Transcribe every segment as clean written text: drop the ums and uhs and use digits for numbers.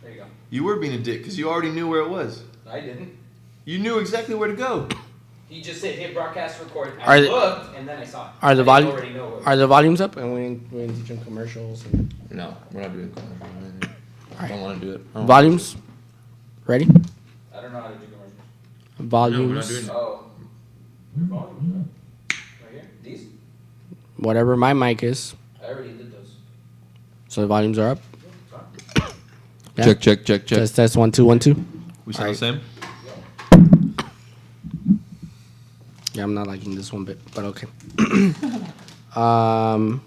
There you go. You were being a dick because you already knew where it was. I didn't. You knew exactly where to go. He just said hit broadcast record. I looked and then I saw it. Are the volumes up? And we didn't teach them commercials. No, we're not doing commercials. I don't want to do it. Volumes? Ready? I don't know how to do commercials. Volumes. No, we're not doing it. Oh. Your volumes, right here? These? Whatever my mic is. I already did those. So the volumes are up? Yeah. Check. Test 1 2 1 2. We sound the same? Yeah, I'm not liking this one bit, but okay. You want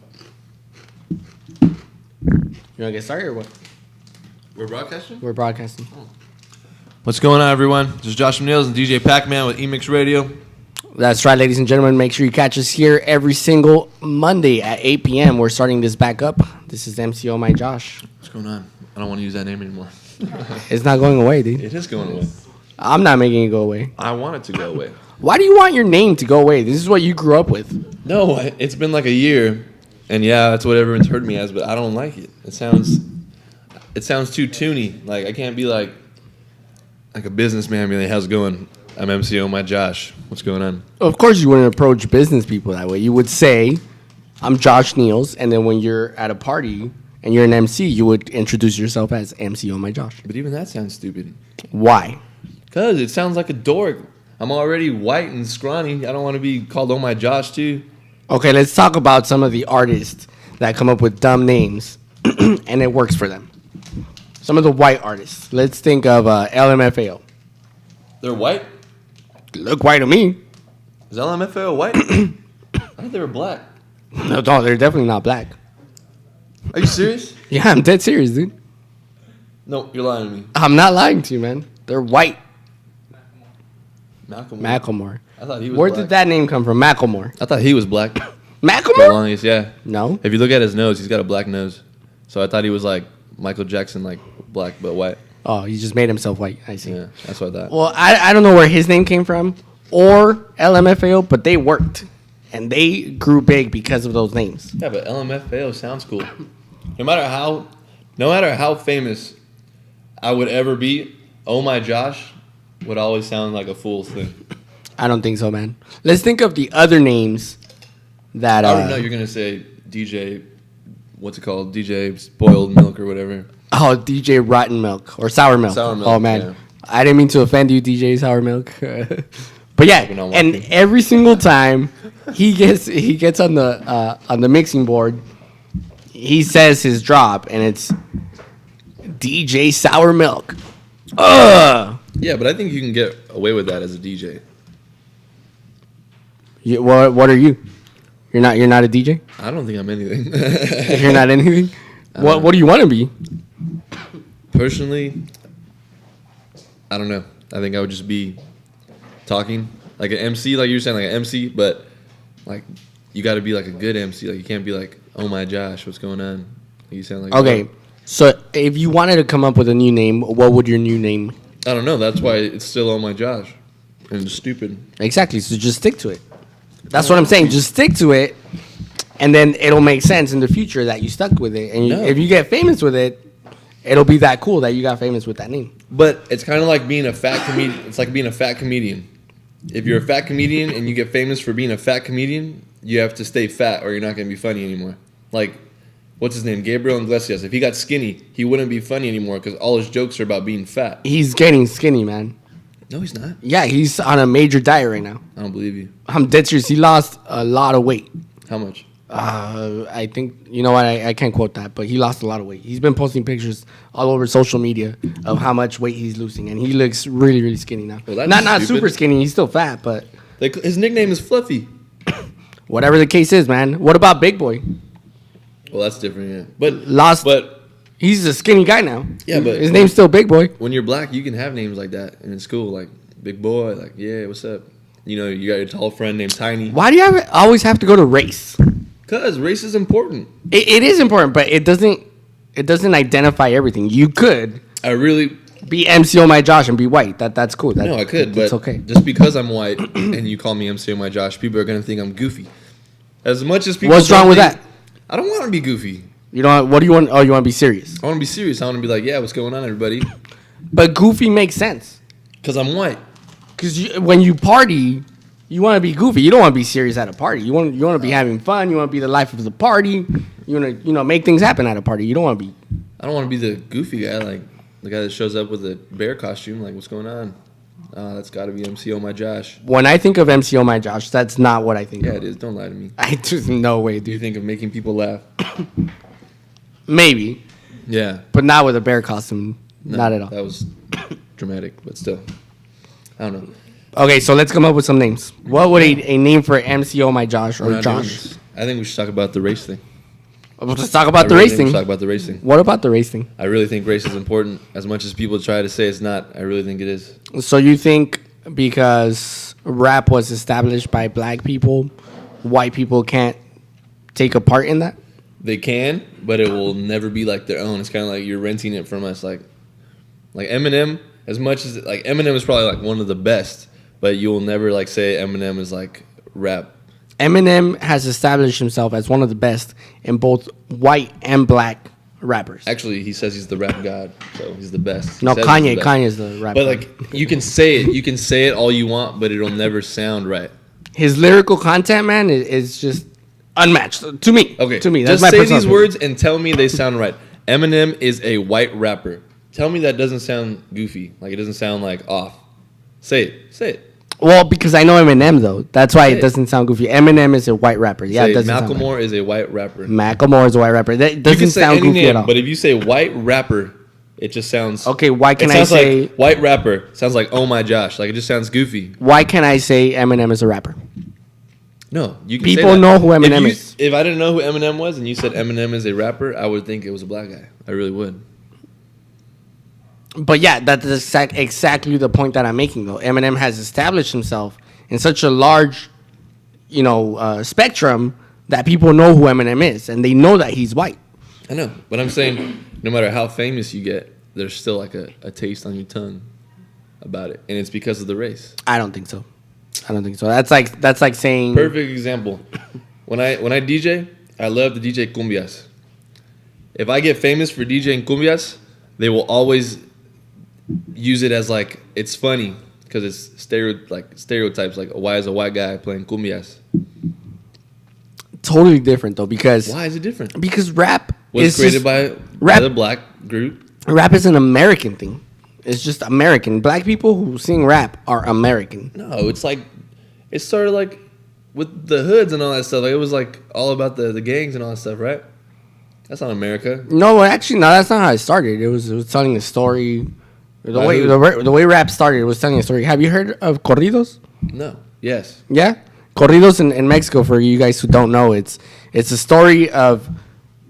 to get started or what? We're broadcasting? We're broadcasting. What's going on, everyone? This is Josh from Nehls and DJ Pakman with Emix Radio. That's right, ladies and gentlemen. Make sure you catch us here every single Monday at 8 p.m. We're starting this back up. This is MCO My Josh. What's going on? I don't want to use that name anymore. It's not going away, dude. It is going away. I'm not making it go away. I want it to go away. Why do you want your name to go away? This is what you grew up with. No, it's been like a year, and yeah, that's what everyone's heard me as, but I don't like it. It sounds too toony. Like I can't be like a businessman. Be like, how's it going? I'm MCO, my Josh. What's going on? Of course, you wouldn't approach business people that way. You would say, "I'm Josh Nehls," and then when you're at a party and you're an MC, you would introduce yourself as MCO, my Josh. But even that sounds stupid. Why? Cause it sounds like a dork. I'm already white and scrawny. I don't want to be called "Oh my Josh" too. Okay, let's talk about some of the artists that come up with dumb names, and it works for them. Some of the white artists. Let's think of LMFAO. They're white? Look white to me. Is LMFAO white? I thought they were black. No, they're definitely not black. Are you serious? Yeah, I'm dead serious, dude. No, you're lying to me. I'm not lying to you, man. They're white. Macklemore. I thought he was Where black. did that name come from? Macklemore. I thought he was black. The Macklemore? longest, yeah. No. If you look at his nose, he's got a black nose. So I thought he was like Michael Jackson, like black but white. Oh, he just made himself white. I see. Yeah, that's what I thought. Well, I don't know where his name came from or LMFAO, but they worked. And they grew big because of those names. Yeah, but LMFAO sounds cool. No matter how famous I would ever be, "Oh my Josh" would always sound like a fool's thing. I don't think so, man. Let's think of the other names that... I already know you're going to say DJ, what's it called? DJ Spoiled Milk or whatever. Oh, DJ Rotten Milk or Sour Milk. Sour Milk, oh, man. yeah. I didn't mean to offend you, DJ Sour Milk. But yeah, and every single time he gets on the mixing board, he says his drop, and it's DJ Sour Milk. Ugh. Yeah, but I think you can get away with that as a DJ. What are you? You're not a DJ? I don't think I'm anything. You're not anything? What do you want to be? Personally, I don't know. I think I would just be talking like an MC, like you were saying, like an MC, but like you got to be like a good MC. Like you can't be like, "Oh my Josh, what's going on?" You sound like okay. So if you wanted to come up with a new name, what would your new name? I don't know. That's why it's still "Oh my Josh," and it's stupid. Exactly. So just stick to it. That's what I'm saying. Just stick to it, and then it'll make sense in the future that you stuck with it. And if you get famous with it, it'll be that cool that you got famous with that name. But it's kind of like being a fat comedian. It's like being a fat comedian. If you're a fat comedian and you get famous for being a fat comedian, you have to stay fat or you're not going to be funny anymore. Like, what's his name? Gabriel Iglesias. If he got skinny, he wouldn't be funny anymore because all his jokes are about being fat. He's getting skinny, man. No, he's not. Yeah, he's on a major diet right now. I don't believe you. I'm dead serious. He lost a lot of weight. How much? I think, you know what, I can't quote that, but he lost a lot of weight. He's been posting pictures all over social media of how much weight he's losing, and he looks really, really skinny now. Well, not super skinny. He's still fat, but... His nickname is Fluffy. Whatever the case is, man. What about Big Boy? Well, that's different, yeah. But he's a skinny guy now. Yeah, but... His name's still Big Boy. When you're black, you can have names like that, and it's cool. Like, Big Boy, like, yeah, what's up? You know, you got your tall friend named Tiny. Why do you always have to go to race? Because race is important. It is important, but it doesn't identify everything. You could be MCO My Josh and be white. That's cool. No, I could, but okay. Just because I'm white and you call me MCO My Josh, people are gonna think I'm goofy. As much as people. What's wrong with that? I don't want to be goofy. You don't. What do you want? Oh, you want to be serious. I want to be serious. I want to be like, yeah, what's going on, everybody? But goofy makes sense. Because I'm white. Because when you party, you want to be goofy. You don't want to be serious at a party. You want to be having fun. You want to be the life of the party. You want to make things happen at a party. You don't want to be. I don't want to be the goofy guy, like the guy that shows up with a bear costume. Like, what's going on? That's got to be MCO my Josh. When I think of MCO my Josh, that's not what I think of. Yeah, it is. Don't lie to me. I just no way, Do you dude. think of making people laugh? Maybe, Yeah. but not with a bear costume. No, Not at all. That was dramatic, but still. I don't know. Okay, so let's come up with some names. What would a name for MCO my Josh We're or not doing Josh? this. I think we should talk about the race thing. Let's talk about I the really race think we thing. should talk about the race thing. What about the race thing? I really think race is important. As much as people try to say it's not, I really think it is. So you think because rap was established by black people, white people can't take a part in that? They can, but it will never be like their own. It's kind of like you're renting it from us. Like Eminem, as much as like Eminem is probably like one of the best, but you will never like say Eminem is like rap. Eminem has established himself as one of the best in both white and black rappers. Actually, he says he's the rap god, so he's the best. He No, says he's the Kanye. best. Kanye's the rapper. But like you can say it all you want, but it'll never sound right. His lyrical content, man, is just unmatched to me. Okay, to me, that's just my say personal these opinion. words and tell me they sound right. Eminem is a white rapper. Tell me that doesn't sound goofy. Like it doesn't sound like off. Say it. Say it. Well, because I know Eminem though, that's why Say it it. doesn't sound goofy. Eminem is a white rapper. Yeah, Say it doesn't sound right. Macklemore is a white rapper. Macklemore is a white rapper. That You doesn't can say sound any goofy name, at all. but if you say white rapper, it just sounds Okay, why can it I sounds say like white rapper? Sounds like oh my Josh. Like it just sounds goofy. why can I say Eminem is a rapper? No, you can People say that. know who Eminem if is. If I didn't know who Eminem was and you said Eminem is a rapper, I would think it was a black guy. I really would. But yeah, that's exactly the point that I'm making though. Eminem has established himself in such a large, spectrum that people know who Eminem is and they know that he's white. I know, but I'm saying no matter how famous you get, there's still like a taste on your tongue about it, and it's because of the race. I don't think so. That's like saying Perfect example. When I DJ, I love to DJ cumbias. If I get famous for DJing cumbias, they will always use it as like it's funny because it's stereotypes. Like why is a white guy playing cumbias? totally different though because Why is it different? because rap Was is created just, by the black group. rap is an American thing. It's just American. Black people who sing rap are American. No, it's like it started like with the hoods and all that stuff. Like it was like all about the gangs and all that stuff, right? That's not America. No, actually, no. That's not how it started. It was telling a story. The By way who? the way rap started was telling a story. Have you heard of corridos? No. Yes. Yeah, corridos in Mexico. For you guys who don't know, it's a story of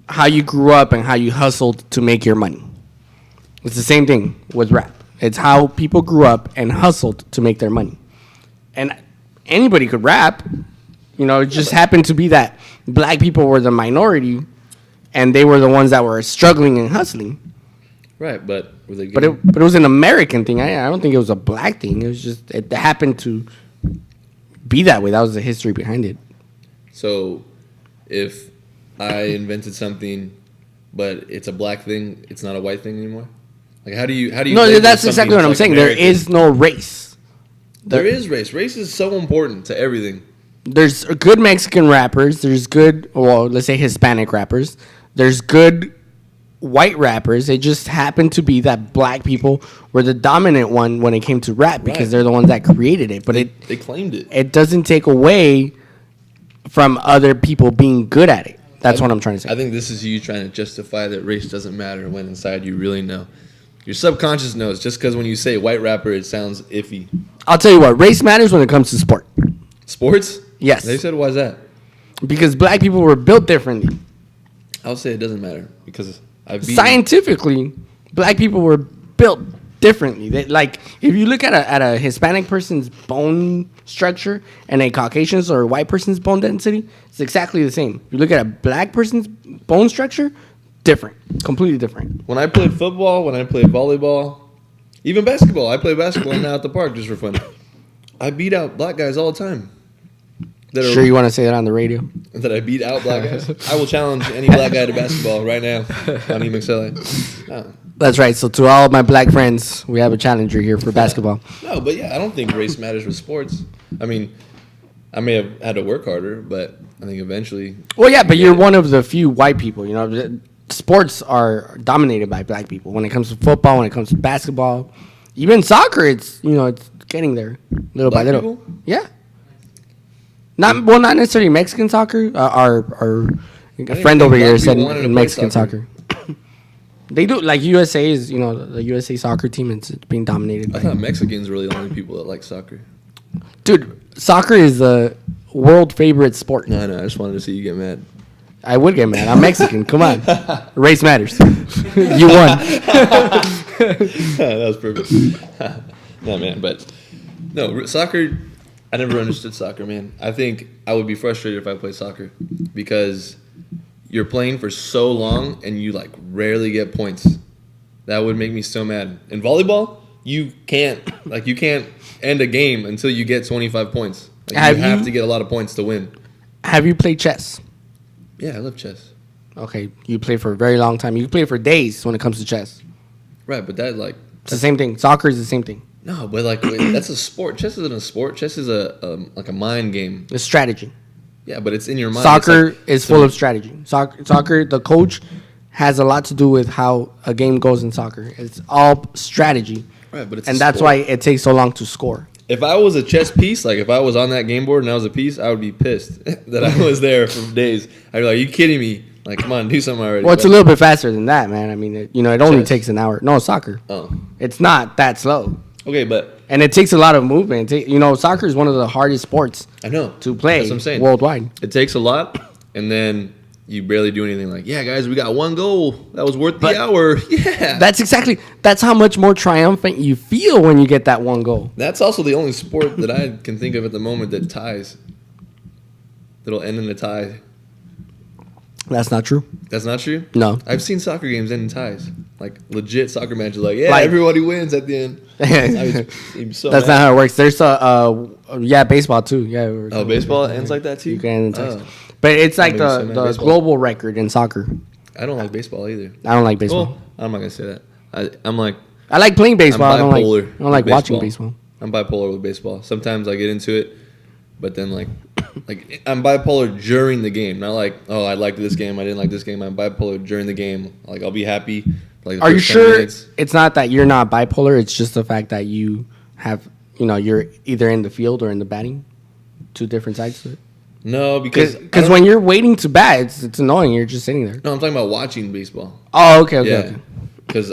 how you grew up and how you hustled to make your money. It's the same thing with rap. It's how people grew up and hustled to make their money. And anybody could rap. You know, it just happened to be that black people were the minority and they were the ones that were struggling and hustling. Right, but were they? But it was an American thing. I don't think it was a black thing. It was just it happened to be that way. That was the history behind it. So, if I invented something, but it's a black thing, it's not a white thing anymore. Like how do you? No, label that's something exactly what I'm like saying. American? There is no race. There is race. Race is so important to everything. There's good Mexican rappers. There's good, well, let's say Hispanic rappers. There's good white rappers. It just happened to be that black people were the dominant one when it came to rap because Right. they're the ones that created it. But They claimed it. it doesn't take away from other people being good at it. That's what I'm trying to say. I think this is you trying to justify that race doesn't matter when inside you really know. Your subconscious knows. Just because when you say white rapper, it sounds iffy. I'll tell you what, race matters when it comes to sport. Sports? Yes. They said, why is that? Because black people were built differently. I'll say it doesn't matter because I've beaten. Scientifically, black people were built differently. Like if you look at a Hispanic person's bone structure and a Caucasian's or a white person's bone density, it's exactly the same. If you look at a black person's bone structure, different, completely different. When I played football, when I played volleyball, even basketball, I play basketball now at the park just for fun. I beat out black guys all the time. Sure, you want to say that on the radio? That I beat out black guys? I will challenge any black guy to basketball right now on Emix LA. No. That's right. So to all of my black friends, we have a challenger here for basketball. No, but yeah, I don't think race matters with sports. I mean, I may have had to work harder, but I think eventually. Well, yeah, but you're one of the few white people. You know, sports are dominated by black people. When it comes to football, when it comes to basketball, even soccer, it's getting there little Black by little. people? Yeah. Not necessarily Mexican soccer. Our friend over here said in Mexican soccer. They do, like USA is, the USA soccer team, it's being dominated I thought Mexicans were really the only people that like soccer. Dude, soccer is the world favorite sport. No, I just wanted to see you get mad. I would get mad. I'm Mexican. Come on. Race matters. You won. That was perfect. No, man, but no, soccer, I never understood soccer, man. I think I would be frustrated if I played soccer because you're playing for so long and you like rarely get points. That would make me so mad. In volleyball, you can't end a game until you get 25 points. Like, you have to get a lot of points to win. Have you played chess? Yeah, I love chess. Okay, you play for a very long time. You play for days when it comes to chess. Right, but that like it's the same thing. Soccer is the same thing. No, but like that's a sport. Chess isn't a sport. Chess is a like a mind game. It's strategy. Yeah, but it's in your mind. Soccer is full of strategy. Soccer, the coach has a lot to do with how a game goes in soccer. It's all strategy. Right, but that's why it takes so long to score. If I was a chess piece, like if I was on that game board and I was a piece, I would be pissed that I was there for days. I'd be like, "Are you kidding me? Like, come on, do something already." Well, it's a little bit faster than that, man. I mean, it only takes an hour. No, soccer. Oh, it's not that slow. Okay, but it takes a lot of movement. Soccer is one of the hardest sports. I know to play. That's what I'm saying. Worldwide. It takes a lot, and then you barely do anything. Like, yeah, guys, we got one goal. That was worth the hour. Yeah, That's how much more triumphant you feel when you get that one goal. That's also the only sport that I can think of at the moment that ties. That'll end in a tie. That's not true. That's not true? No. I've seen soccer games end in ties. Like, legit soccer matches. Like, yeah, everybody wins at the end. That's not how it works. There's baseball too. Yeah. Baseball ends like that too? You can end in ties. But it's like the global record in soccer. I don't like baseball either. I don't like baseball. Well, I'm not going to say that. I like playing baseball. I don't like watching baseball. I'm bipolar with baseball. Sometimes I get into it, but then like I'm bipolar during the game. Not like, oh, I liked this game, I didn't like this game. I'm bipolar during the game. Like, I'll be happy. Like, are you sure it's not that you're not bipolar? It's just the fact that you have, you're either in the field or in the batting. Two different sides to it. No, because when you're waiting to bat, it's annoying. You're just sitting there. No, I'm talking about watching baseball. Oh, okay. Because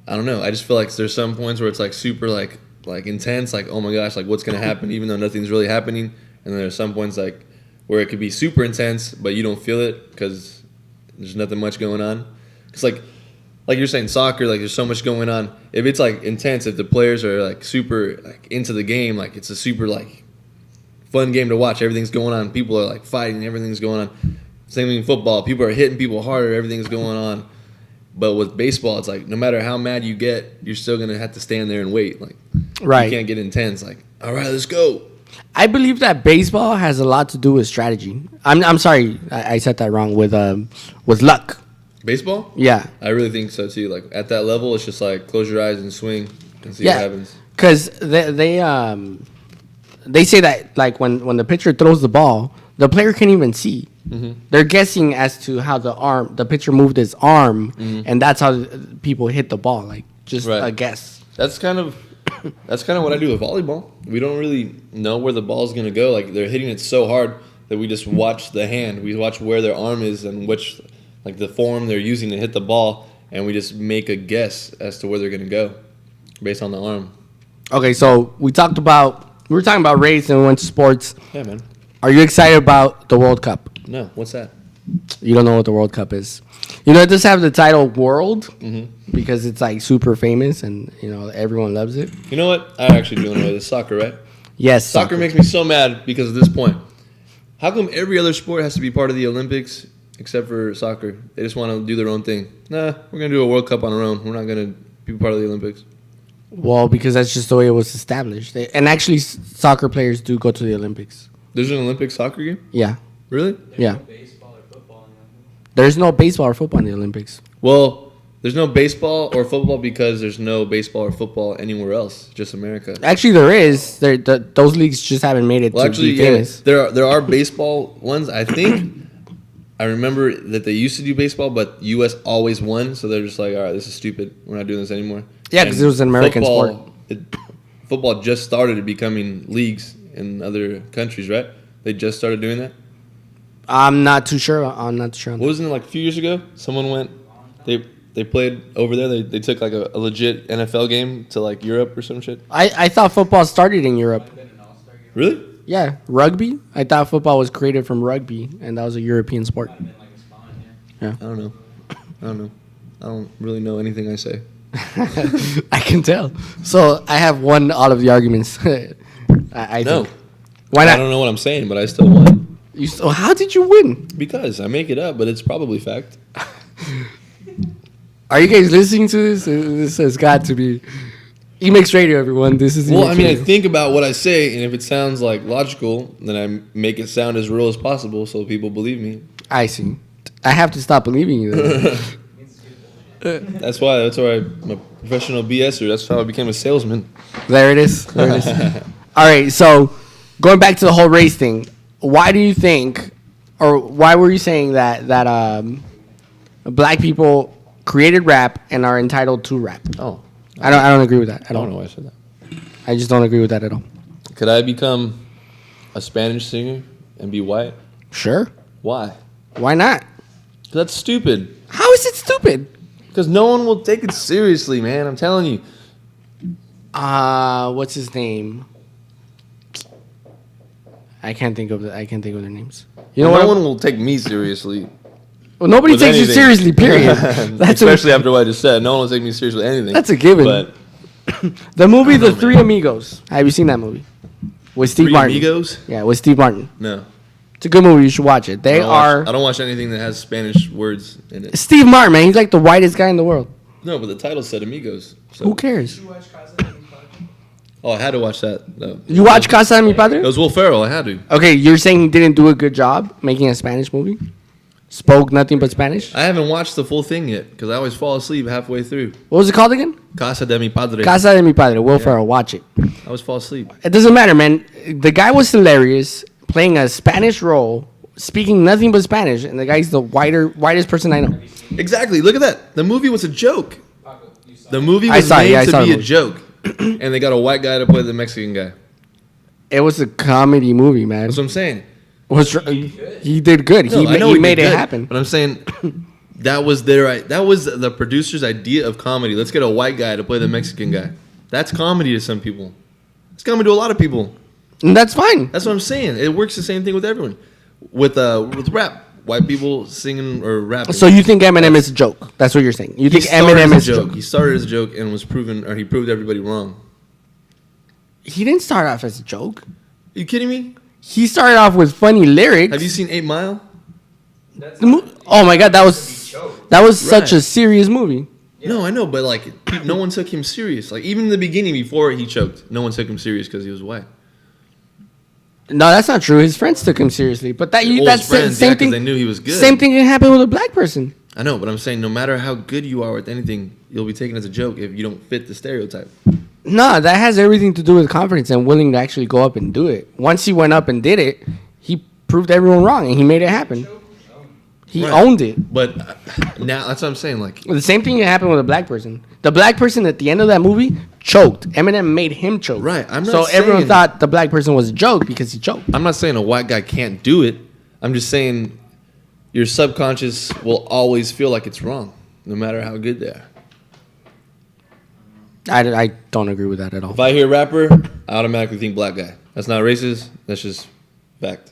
I don't know. I just feel like there's some points where it's like super like intense. Like, oh my gosh, like what's gonna happen? Even though nothing's really happening. And then there's some points like where it could be super intense, but you don't feel it because there's nothing much going on. It's like you're saying soccer. Like there's so much going on. If it's like intense, if the players are like super like into the game, like it's a super like fun game to watch. Everything's going on. People are like fighting. Everything's going on. Same thing in football. People are hitting people harder. Everything's going on. But with baseball, it's like no matter how mad you get, you're still gonna have to stand there and wait. Like, right? You can't get intense. Like, all right, let's go. I believe that baseball has a lot to do with strategy. I'm sorry, I said that wrong. With luck. Baseball? Yeah, I really think so too. Like at that level, it's just like close your eyes and swing and see what happens. Because they say that like when the pitcher throws the ball, the player can't even see. Mm-hmm. They're guessing as to how the pitcher moved his arm, and that's how people hit the ball. Like just a guess. That's kind of what I do with volleyball. We don't really know where the ball's gonna go. Like they're hitting it so hard that we just watch the hand. We watch where their arm is and which like the form they're using to hit the ball, and we just make a guess as to where they're gonna go based on the arm. Okay, so we were talking about race and we went to sports. Yeah, man. Are you excited about the World Cup? No. What's that? You don't know what the World Cup is. It does have the title World because it's like super famous and everyone loves it. You know what? I actually do know this. Soccer, right? Yes. Soccer makes me so mad because of this point. How come every other sport has to be part of the Olympics except for soccer? They just want to do their own thing. Nah, we're going to do a World Cup on our own. We're not going to be part of the Olympics. Well, because that's just the way it was established. And actually, soccer players do go to the Olympics. There's an Olympic soccer game? Yeah. Really? Yeah. No baseball or football in the There's no baseball or football in the Olympics. Well, there's no baseball or football because there's no baseball or football anywhere else. Just America. Actually, there is. Those leagues just haven't made it Well, to actually, be famous. there are baseball ones. I think I remember that they used to do baseball, but U.S. always won, so they're just like, all right, this is stupid. We're not doing this anymore. Yeah, because it was an American sport. Football just started becoming leagues in other countries, right? They just started doing that. I'm not too sure. I'm not sure. Wasn't it like a few years ago? Someone went. They played over there. They took like a legit NFL game to like Europe or some shit. I thought football started in Europe. Really? Yeah, rugby. I thought football was created from rugby, and that was a European sport. I don't know. I don't really know anything I say. I can tell. So I have won all of the arguments. I No. think. Why not? I don't know what I'm saying, but I still won. How did you win? Because I make it up, but it's probably fact. Are you guys listening to this? This has got to be Emix Radio, everyone. This is Well, Emix I mean, I Radio. think about what I say, and if it sounds like logical, then I make it sound as real as possible so people believe me. I see. I have to stop believing you. Then. That's why I'm a professional BSer. That's how I became a salesman. There it is. There it is. All right. So going back to the whole race thing, why do you think, or why were you saying that black people created rap and are entitled to rap? Oh, I don't agree with that. I don't know why I said that. I just don't agree with that at all. Could I become a Spanish singer and be white? Sure. Why? Why not? 'Cause that's stupid. How is it stupid? Because no one will take it seriously, man. I'm telling you. What's his name? I can't think of their names. You know No what? one will take me seriously. Well, nobody with takes you anything. seriously. Period. Especially after what I just said. No one will take me seriously with anything. That's a given. But The movie I don't The know, Three man. Amigos. Have you seen that movie? With Steve Three Martin. Amigos? Yeah, with Steve Martin. No. It's a good movie. You should watch it. They I are don't watch anything that has Spanish words in it. Steve Martin, man. He's like the whitest guy in the world. No, but the title said Amigos. So. Who cares? Oh, I had to watch that. No. You watch Casa de Mi It Padre? was Will Ferrell. I had to. Okay, you're saying he didn't do a good job making a Spanish movie? Spoke nothing but Spanish? I haven't watched the full thing yet because I always fall asleep halfway through. What was it called again? Casa de mi padre. Casa de Mi Padre. Will Ferrell. Watch it. I always fall asleep. It doesn't matter, man. The guy was hilarious, playing a Spanish role, speaking nothing but Spanish, and the guy's the whitest person I know. Exactly. Look at that. The movie was a joke. The movie I was saw it, made yeah, I to saw be the a movie. joke, and they got a white guy to play the Mexican guy. It was a comedy movie, man. That's what I'm saying. He did good. No, I know he did made it good, happen. But I'm saying that was the producer's idea of comedy. Let's get a white guy to play the Mexican guy. That's comedy to some people. It's comedy to a lot of people. And that's fine. That's what I'm saying. It works the same thing with everyone. With rap, white people singing or rapping. So you think Eminem is a joke? That's what you're saying. You think Eminem is a joke? He started as a joke and was proven, or he proved everybody wrong. He didn't start off as a joke. Are you kidding me? He started off with funny lyrics. Have you seen 8 Mile? Oh my god, that was such Right. a serious movie. No, I know, but like no one took him serious. Like even in the beginning, before he choked, no one took him serious because he was white. No, that's not true. His friends took him seriously, but Well, that's his friends, same 'cause thing. they knew he was good. Same thing can happen with a black person. I know, but I'm saying no matter how good you are with anything, you'll be taken as a joke if you don't fit the stereotype. No, that has everything to do with confidence and willing to actually go up and do it. Once he went up and did it, he proved everyone wrong and he made it happen. He Right. owned it. But now that's what I'm saying. Like The same thing happened with a black person. The black person at the end of that movie choked. Eminem made him choke. Right, I'm not so everyone saying- thought the black person was a joke because he choked. I'm not saying a white guy can't do it. I'm just saying your subconscious will always feel like it's wrong, no matter how good they are. I don't agree with that at all. If I hear rapper, I automatically think black guy. That's not racist. That's just fact.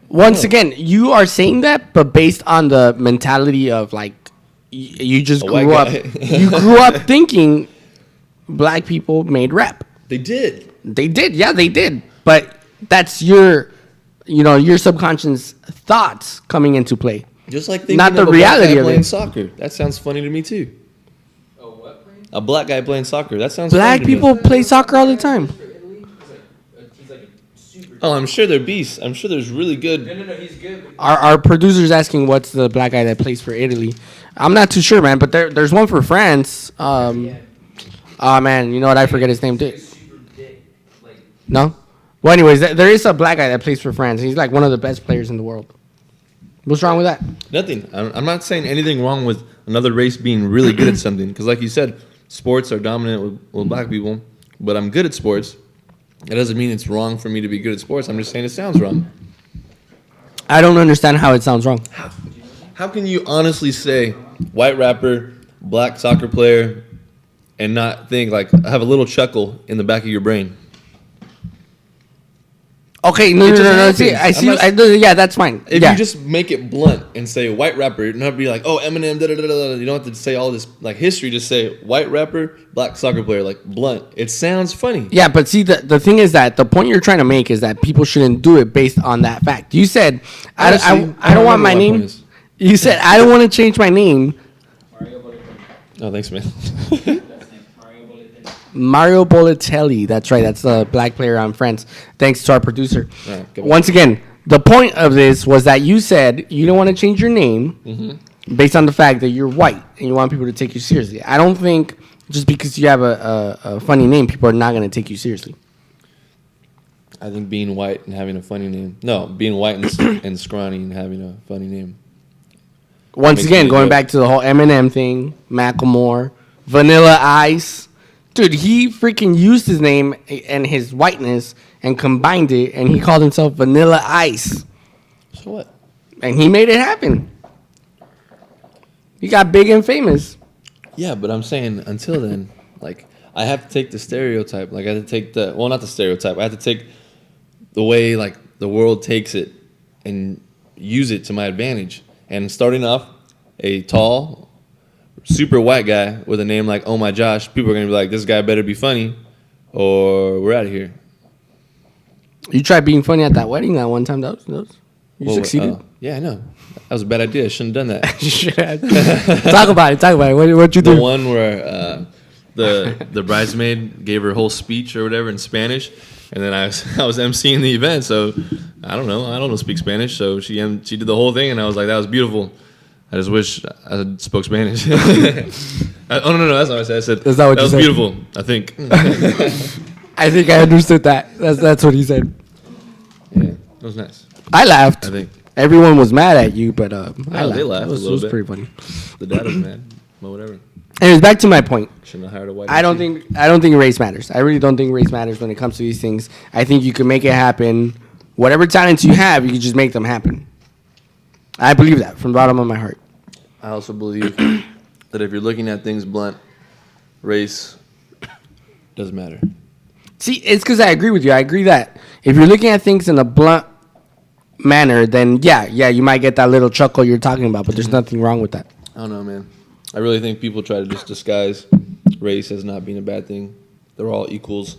Once again, you are saying that, but based on the mentality of like you just A grew white up. guy. You grew up thinking black people made rap. They did. They did, yeah, they did. But that's your subconscious thoughts coming into play. Just like thinking Not the of a reality black guy of playing it. soccer. That sounds funny to me too. Oh, what? Playing? A black guy playing soccer. That sounds Black funny to me. people play soccer all the time. For Italy? He's like Oh, I'm sure they're beasts. I'm sure there's really good. No, he's good. Our producer's asking what's the black guy that plays for Italy. I'm not too sure, man, but there's one for France. Oh, man, you know what? I forget his name, too. No? Well, anyways, there is a black guy that plays for France. He's like one of the best players in the world. What's wrong with that? Nothing. I'm not saying anything wrong with another race being really good at something. Because like you said, sports are dominant with black people. But I'm good at sports. It doesn't mean it's wrong for me to be good at sports. I'm just saying it sounds wrong. I don't understand how it sounds wrong. How can you honestly say white rapper, black soccer player, and not think, like, have a little chuckle in the back of your brain? Okay, no. See, yeah, that's fine. If you just make it blunt and say white rapper, not be like, oh, Eminem, da da da da. You don't have to say all this like history. Just say white rapper, black soccer player, like blunt. It sounds funny. Yeah, but see, the thing is that the point you're trying to make is that people shouldn't do it based on that fact. You said I don't want my name. You said I don't want to change my name. Oh, thanks, man. Mario Balotelli. That's right. That's the black player on France. Thanks to our producer. Right, Once again, the point of this was that you said you don't want to change your name based on the fact that you're white and you want people to take you seriously. I don't think just because you have a funny name, people are not going to take you seriously. I think being white and having a funny name. No, being white and scrawny and having a funny name. Once again, going back to the whole Eminem thing, Macklemore, Vanilla Ice. Dude, he freaking used his name and his whiteness and combined it, and he called himself Vanilla Ice. So what? And he made it happen. He got big and famous. Yeah, but I'm saying until then, like, I have to take the stereotype. Like, I have to take not the stereotype. I have to take the way, like, the world takes it and use it to my advantage. And starting off, a tall, super white guy with a name like Oh My Josh, people are going to be like, this guy better be funny or we're out of here. You tried being funny at that wedding that one time. You succeeded? Yeah, I know. That was a bad idea. I shouldn't have done that. Talk about it. What you do? The one where the bridesmaid gave her whole speech or whatever in Spanish, and then I was emceeing the event, so I don't know speak Spanish, so she did the whole thing, and I was like, that was beautiful. I just wish I spoke Spanish. No, that's not what I said. I said that was beautiful. I think. I think I understood that. That's what he said. Yeah, it was nice. I laughed. I think everyone was mad at you, but I laughed. They laughed it was a little bit. Pretty funny. The dad was mad, but whatever. Anyways, back to my point. Shouldn't have hired a white. I don't think race matters. I really don't think race matters when it comes to these things. I think you can make it happen. Whatever talents you have, you can just make them happen. I believe that from the bottom of my heart. I also believe that if you're looking at things blunt, race doesn't matter. See, it's because I agree with you. I agree that if you're looking at things in a blunt manner, then yeah, you might get that little chuckle you're talking about, but there's nothing wrong with that. I don't know, man. I really think people try to just disguise race as not being a bad thing. They're all equals,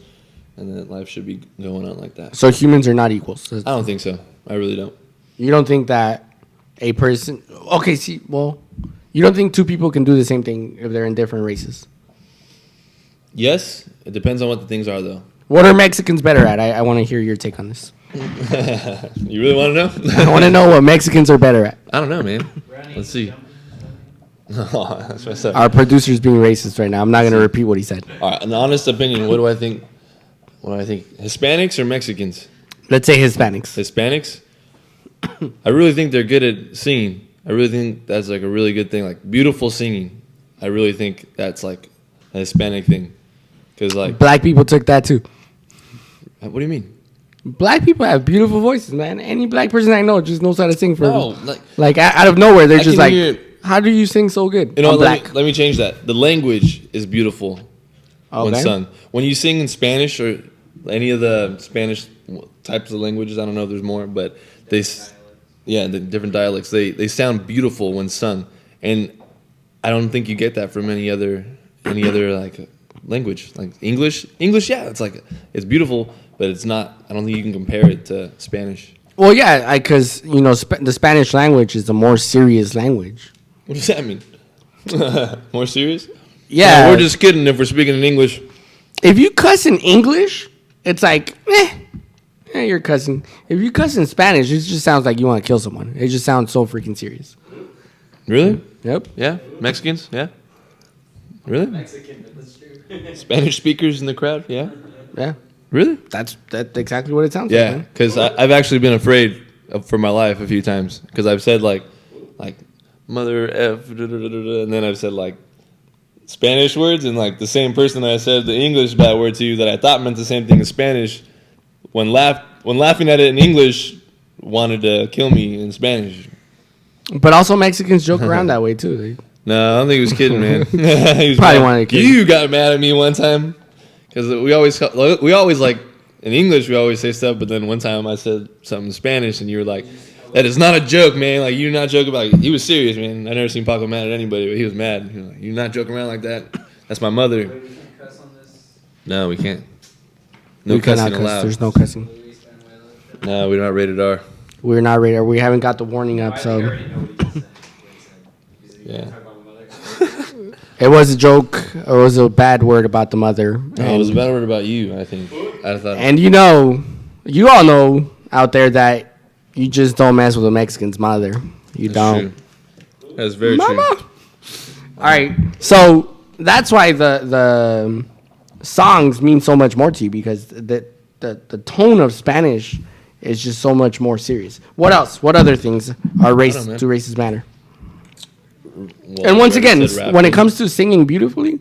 and that life should be going on like that. So humans are not equals? I don't think so. I really don't. You don't think that a person... Okay, see, well, you don't think two people can do the same thing if they're in different races? Yes. It depends on what the things are, though. What are Mexicans better at? I want to hear your take on this. You really want to know? I want to know what Mexicans are better at. I don't know, man. Let's see. Oh, that's messed up. Our producer's being racist right now. I'm not going to repeat what he said. All right, an honest opinion. What do I think? Hispanics or Mexicans? Let's say Hispanics. Hispanics? I really think they're good at singing. I really think that's like a really good thing. Like beautiful singing. I really think that's like a Hispanic thing. Because like black people took that too. What do you mean? Black people have beautiful voices, man. Any black person I know just knows how to sing for no, like out of nowhere. They're just like, how do you sing so good? You know, let me change that. The language is beautiful when sung. When you sing in Spanish or any of the Spanish types of languages, I don't know if there's more, but the different dialects, they sound beautiful when sung. And I don't think you get that from any other like language. Like English, yeah, it's beautiful, but it's not. I don't think you can compare it to Spanish. Well, yeah, because the Spanish language is a more serious language. What does that mean? More serious? Yeah. No, we're just kidding if we're speaking in English. If you cuss in English, it's like, Yeah, you're cussing. If you cuss in Spanish, it just sounds like you want to kill someone. It just sounds so freaking serious. Really? Yep. Yeah. Mexicans? Yeah. Really? Mexican, but that's true. Spanish speakers in the crowd? Yeah. Yeah. Really? That's exactly what it sounds like. Yeah. Man. Because I've actually been afraid for my life a few times because I've said like mother f, and then I've said like Spanish words, and like the same person that I said the English bad word to that I thought meant the same thing in Spanish, when laughing at it in English, wanted to kill me in Spanish. But also Mexicans joke around that way too. No, I don't think he was kidding, man. He was Probably mad. wanted to kill You got mad at me one time because we always like in English we always say stuff, but then one time I said something in Spanish, and you were like, "That is not a joke, man. Like you're not joking about it." He was serious, man. I never seen Paco mad at anybody, but he was mad. He was like, "You're not joking around like that. That's my mother." Wait, we can't cuss on this. No, we can't. No We cannot cussing cuss. allowed. There's no cussing. Luis Manuel. No, we're not rated R. We're not ready. We haven't got the warning up, I so already know what he just said. Yeah. Talk about my mother. it was a joke. Or it was a bad word about the mother. No, it was a bad word about you, I think. I thought. And you all know out there that you just don't mess with a Mexican's mother. You That's don't. true. That's very Mama. true. All right, so that's why the songs mean so much more to you, because the tone of Spanish is just so much more serious. What else? What other things are racist man. to racist manner? Well, And once I again, said rap. when it comes to singing beautifully,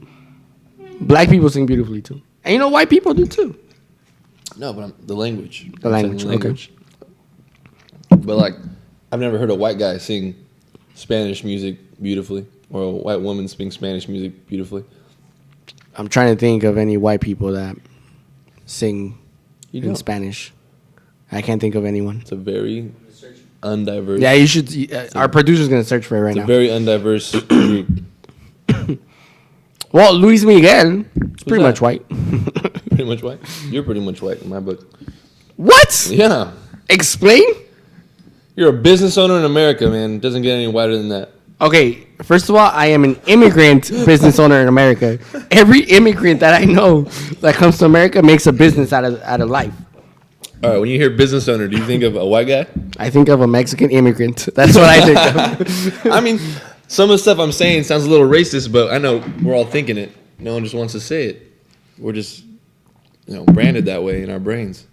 black people sing beautifully too, and white people do too. No, but the language. The I'm saying language, But like, I've never heard a white guy sing Spanish music beautifully, or a white woman sing Spanish music beautifully. I'm trying to think of any white people that sing You in don't. Spanish. I can't think of anyone. It's a very undiverse. Yeah, you should. Our producer's gonna search for it right It's a now. very undiverse group. Well, Luis Miguel is pretty that? much white. Pretty much white. You're pretty much white in my book. What? Yeah. Explain? You're a business owner in America, man. It doesn't get any whiter than that. Okay, first of all, I am an immigrant business owner in America. Every immigrant that I know that comes to America makes a business out of life. All right, when you hear business owner, do you think of a white guy? I think of a Mexican immigrant. That's what I think of. I mean, some of the stuff I'm saying sounds a little racist, but I know we're all thinking it. No one just wants to say it. We're just, branded that way in our brains.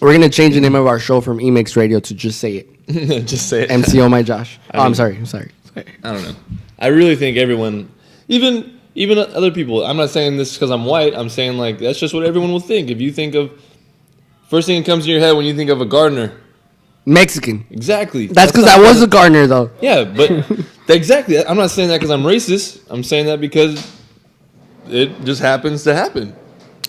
We're going to change the name of our show from Emix Radio to Just Say It. Just say it. MC Oh My Josh. I'm mean- sorry. I don't know. I really think everyone, even other people, I'm not saying this because I'm white. I'm saying, like, that's just what everyone will think. If you think of, first thing that comes to your head when you think of a gardener. Mexican. Exactly. That's because not- I was a gardener, though. Yeah, but exactly. I'm not saying that because I'm racist. I'm saying that because it just happens to happen.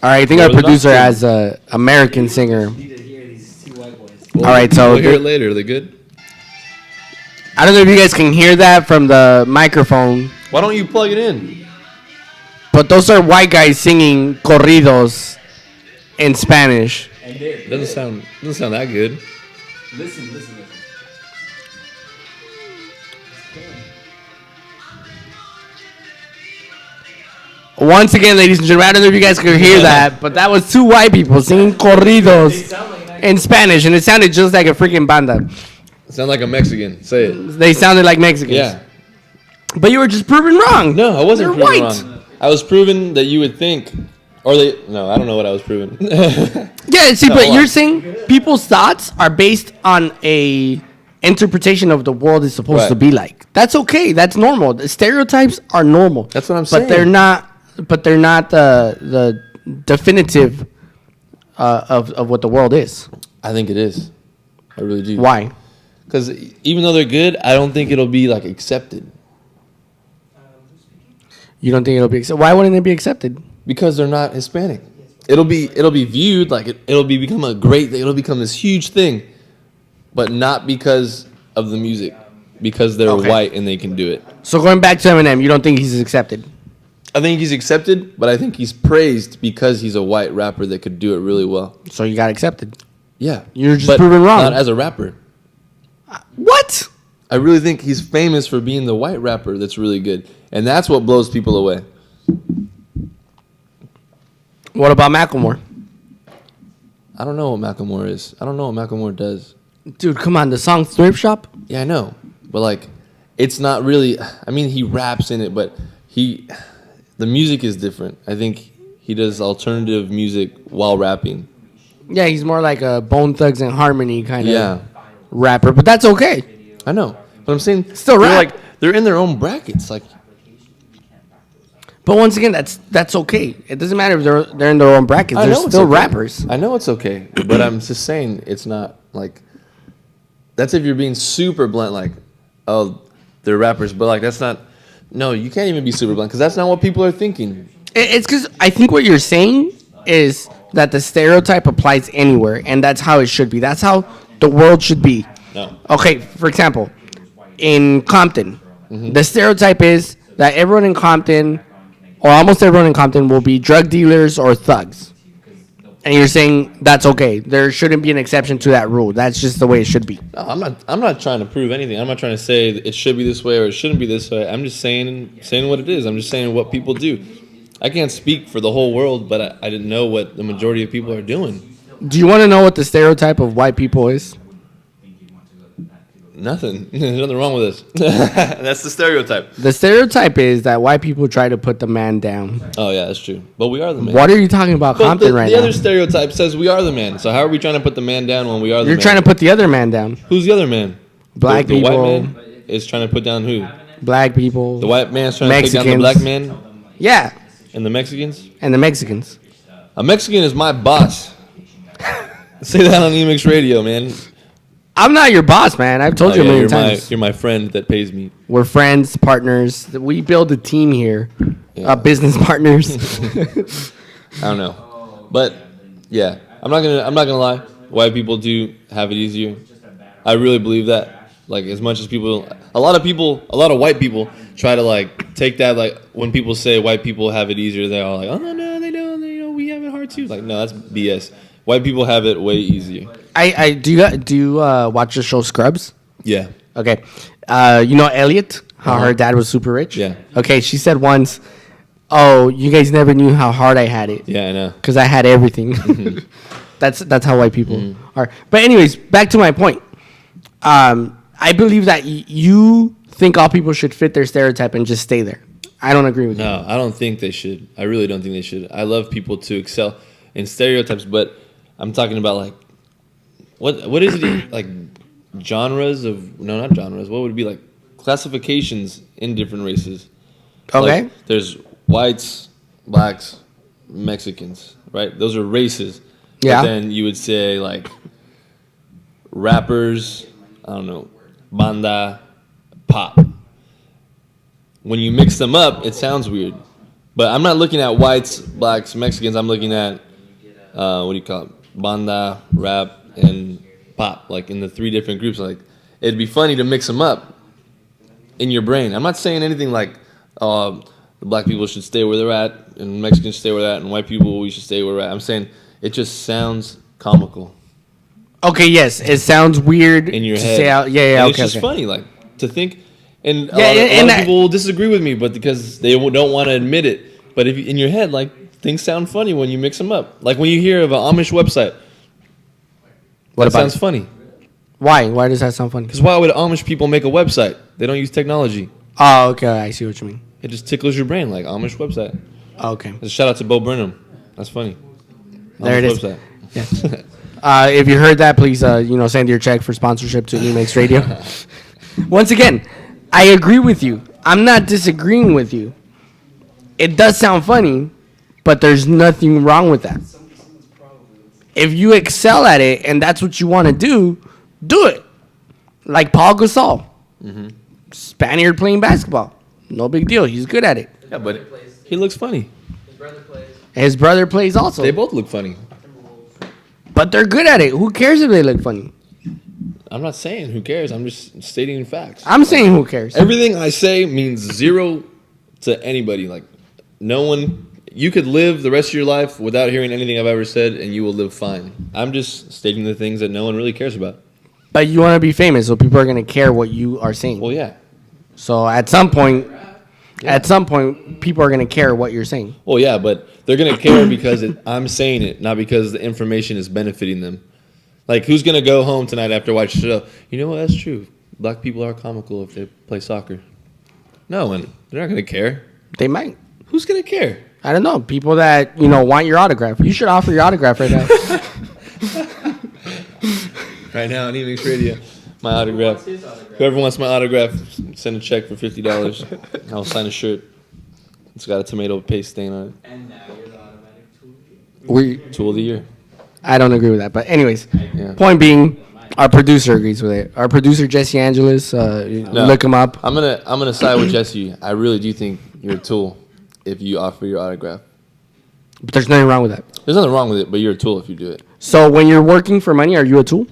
All right, I think Well, our not producer true. has a American singer. You need to hear these two white boys. Well, All right, so we'll hear it later. Are they good? I don't know if you guys can hear that from the microphone, Why don't you plug it in? but those are white guys singing corridos in Spanish. And there. Doesn't sound that good. Listen. Once again, ladies and gentlemen, I don't know if you guys could hear that, but that was two white people singing They corridos sound like an in Spanish, and it sounded just like a freaking banda. Sound like a Mexican. Say it. They sounded like Mexicans. Yeah. But you were just proven wrong. No, I wasn't They're proving white. wrong. I was proving that you would think, no, I don't know what I was proving. Yeah, see, No, but hold you're on. saying people's thoughts are based on a interpretation of the world is supposed Right. to be like. That's okay. That's normal. The stereotypes are normal. That's what I'm But saying. they're not. But they're not the definitive of what the world is. I think it is. I really do. Why? Because even though they're good, I don't think it'll be like accepted. You don't think it'll be accepted? Why wouldn't it be accepted? Because they're not Hispanic. It'll be viewed like it'll become a great thing. It'll become this huge thing, but not because of the music, because they're Okay. white and they can do it. So going back to Eminem, you don't think he's accepted? I think he's accepted, but I think he's praised because he's a white rapper that could do it really well. So you got accepted. Yeah, You're just but proven wrong. Not as a rapper. What? I really think he's famous for being the white rapper that's really good, and that's what blows people away. What about Macklemore? I don't know what Macklemore is. I don't know what Macklemore does. Dude, come on. The song Thrift Shop? Yeah, I know. But, like, it's not really... I mean, he raps in it, but the music is different. I think he does alternative music while rapping. Yeah, he's more like a Bone Thugs and Harmony kind of rapper. But that's okay. I know. But I'm saying... Still rap. They're in their own brackets. Like... But once again, that's okay. It doesn't matter if they're in their own brackets. They're still rappers. I know it's okay, but I'm just saying it's not like that's if you're being super blunt, like, oh, they're rappers, but like that's not. No, you can't even be super blunt because that's not what people are thinking. It's because I think what you're saying is that the stereotype applies anywhere, and that's how it should be. That's how the world should be. No. Okay, for example, in Compton, the stereotype is that everyone in Compton, or almost everyone in Compton, will be drug dealers or thugs. And you're saying that's okay. There shouldn't be an exception to that rule. That's just the way it should be. No, I'm not trying to prove anything. I'm not trying to say it should be this way or it shouldn't be this way. I'm just saying what it is. I'm just saying what people do. I can't speak for the whole world, but I didn't know what the majority of people are doing. Do you want to know what the stereotype of white people is? Nothing. There's nothing wrong with this. That's the stereotype. The stereotype is that white people try to put the man down. Oh, yeah, that's true. But we are the man. What are you talking about Compton right now? The other stereotype says we are the man. So how are we trying to put the man down when we are the man? You're trying to put the other man down. Who's the other man? Black the people. white man is trying to put down who? Black people. The white man's trying Mexicans. to take down the black man? Yeah. And the Mexicans? And the Mexicans. A Mexican is my boss. Say that on Emix radio, man. I'm not your boss, man. I've told you a million times. You're my friend that pays me. We're friends, partners. We build a team here. Yeah. Business partners. I don't know. But yeah, I'm not gonna lie. White people do have it easier. I really believe that. Like as much as a lot of white people try to like take that, like when people say white people have it easier, they're all like, oh no, they don't. We have it hard too. Like no, that's BS. White people have it way easier. Do you watch the show Scrubs? Yeah. Okay. You know Elliot? How her dad was super rich? Yeah. Okay, she said once, oh, you guys never knew how hard I had it. Yeah, I know. Because I had everything. Mm-hmm. That's how white people are. But anyways, back to my point. I believe that you think all people should fit their stereotype and just stay there. I don't agree with you. No, I don't think they should. I really don't think they should. I love people to excel in stereotypes, but I'm talking about like what is it like genres of not genres. What would it be like classifications in different races? Okay. Like, there's whites, blacks, Mexicans, right? Those are races. Yeah. But then you would say like rappers, I don't know, banda, pop. When you mix them up, it sounds weird. But I'm not looking at whites, blacks, Mexicans. I'm looking at what do you call it? Banda, rap, and pop. Like in the three different groups. Like it'd be funny to mix them up in your brain. I'm not saying anything like the black people should stay where they're at, and Mexicans should stay where they're at, and white people we should stay where we're at. I'm saying it just sounds comical. Okay, yes, it sounds weird in your to head. say out. Yeah, and okay. It's just funny, like to think. And a lot of people will disagree with me, but because they don't want to admit it. But if in your head, like things sound funny when you mix them up. Like when you hear of an Amish website, that sounds funny. Why? Why does that sound funny? Because why would Amish people make a website? They don't use technology. Oh, okay, I see what you mean. It just tickles your brain, like Amish website. Oh, okay. Just shout out to Bo Burnham. That's funny. There it is. Website. Yeah. If you heard that, please, send your check for sponsorship to Emix Radio. Once again, I agree with you. I'm not disagreeing with you. It does sound funny, but there's nothing wrong with that. If you excel at it and that's what you want to do it. Like Paul Gasol. Mm-hmm. Spaniard playing basketball. No big deal. He's good at it. Yeah, but he looks funny. His brother plays also. They both look funny. But they're good at it. Who cares if they look funny? I'm not saying who cares. I'm just stating facts. I'm saying who cares. Everything I say means zero to anybody. Like, no one... You could live the rest of your life without hearing anything I've ever said, and you will live fine. I'm just stating the things that no one really cares about. But you want to be famous, so people are going to care what you are saying. Well, yeah. So at some point, At some point, people are going to care what you're saying. Well, yeah, but they're gonna care because I'm saying it, not because the information is benefiting them. Like, who's gonna go home tonight after watching the show? You know what? That's true. Black people are comical if they play soccer. No, and they're not gonna care. They might. Who's gonna care? I don't know. People that want your autograph. You should offer your autograph right now. Right now on Emix Radio, my autograph. Whoever wants my autograph, send a check for $50. I'll sign a shirt. It's got a tomato paste stain on it. And now you're the automatic Tool of the year. I don't agree with that. But anyways, Yeah. point being, our producer agrees with it. Our producer Jesse Angeles, look him up. I'm gonna side with Jesse. I really do think you're a tool if you offer your autograph. But there's nothing wrong with that. There's nothing wrong with it, but you're a tool if you do it. So when you're working for money, are you a tool?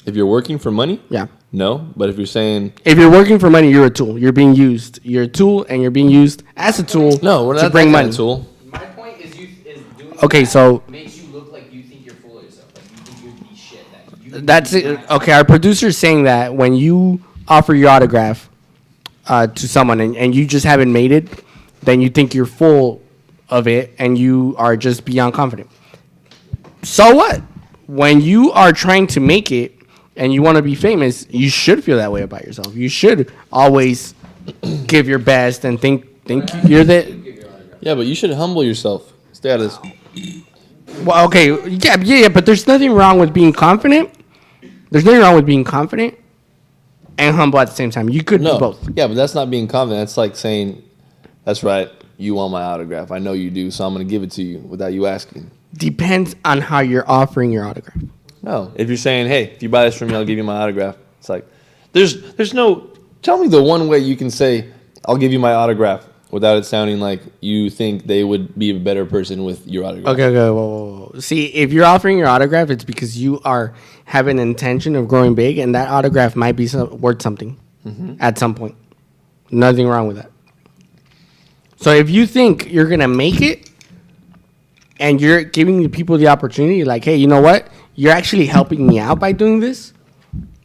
If you're working for money, Yeah. no. But if you're saying If you're working for money, you're a tool. You're being used. You're a tool, and you're being used as a tool no, we're not to bring that money. kind of tool. My point is doing Okay, that so- makes you look like you think you're full of yourself. Like you think you're the shit. That you That's it. Okay, our producer's saying that when you offer your autograph to someone and you just haven't made it, then you think you're full of it and you are just beyond confident. So what? When you are trying to make it and you want to be famous, you should feel that way about yourself. You should always give your best and think you're the. Yeah, but you should humble yourself. Stay out of this. Well, okay, yeah, but there's nothing wrong with being confident. There's nothing wrong with being confident and humble at the same time. You could do No. both. Yeah, but that's not being confident. That's like saying, that's right, you want my autograph. I know you do, so I'm going to give it to you without you asking. Depends on how you're offering your autograph. No. If you're saying, hey, if you buy this from me, I'll give you my autograph. It's like, there's no, tell me the one way you can say, I'll give you my autograph without it sounding like you think they would be a better person with your autograph. Okay, whoa. See, if you're offering your autograph, it's because you are having an intention of growing big, and that autograph might be worth something at some point. Nothing wrong with that. So if you think you're going to make it, and you're giving the people the opportunity, like, hey, you know what? You're actually helping me out by doing this,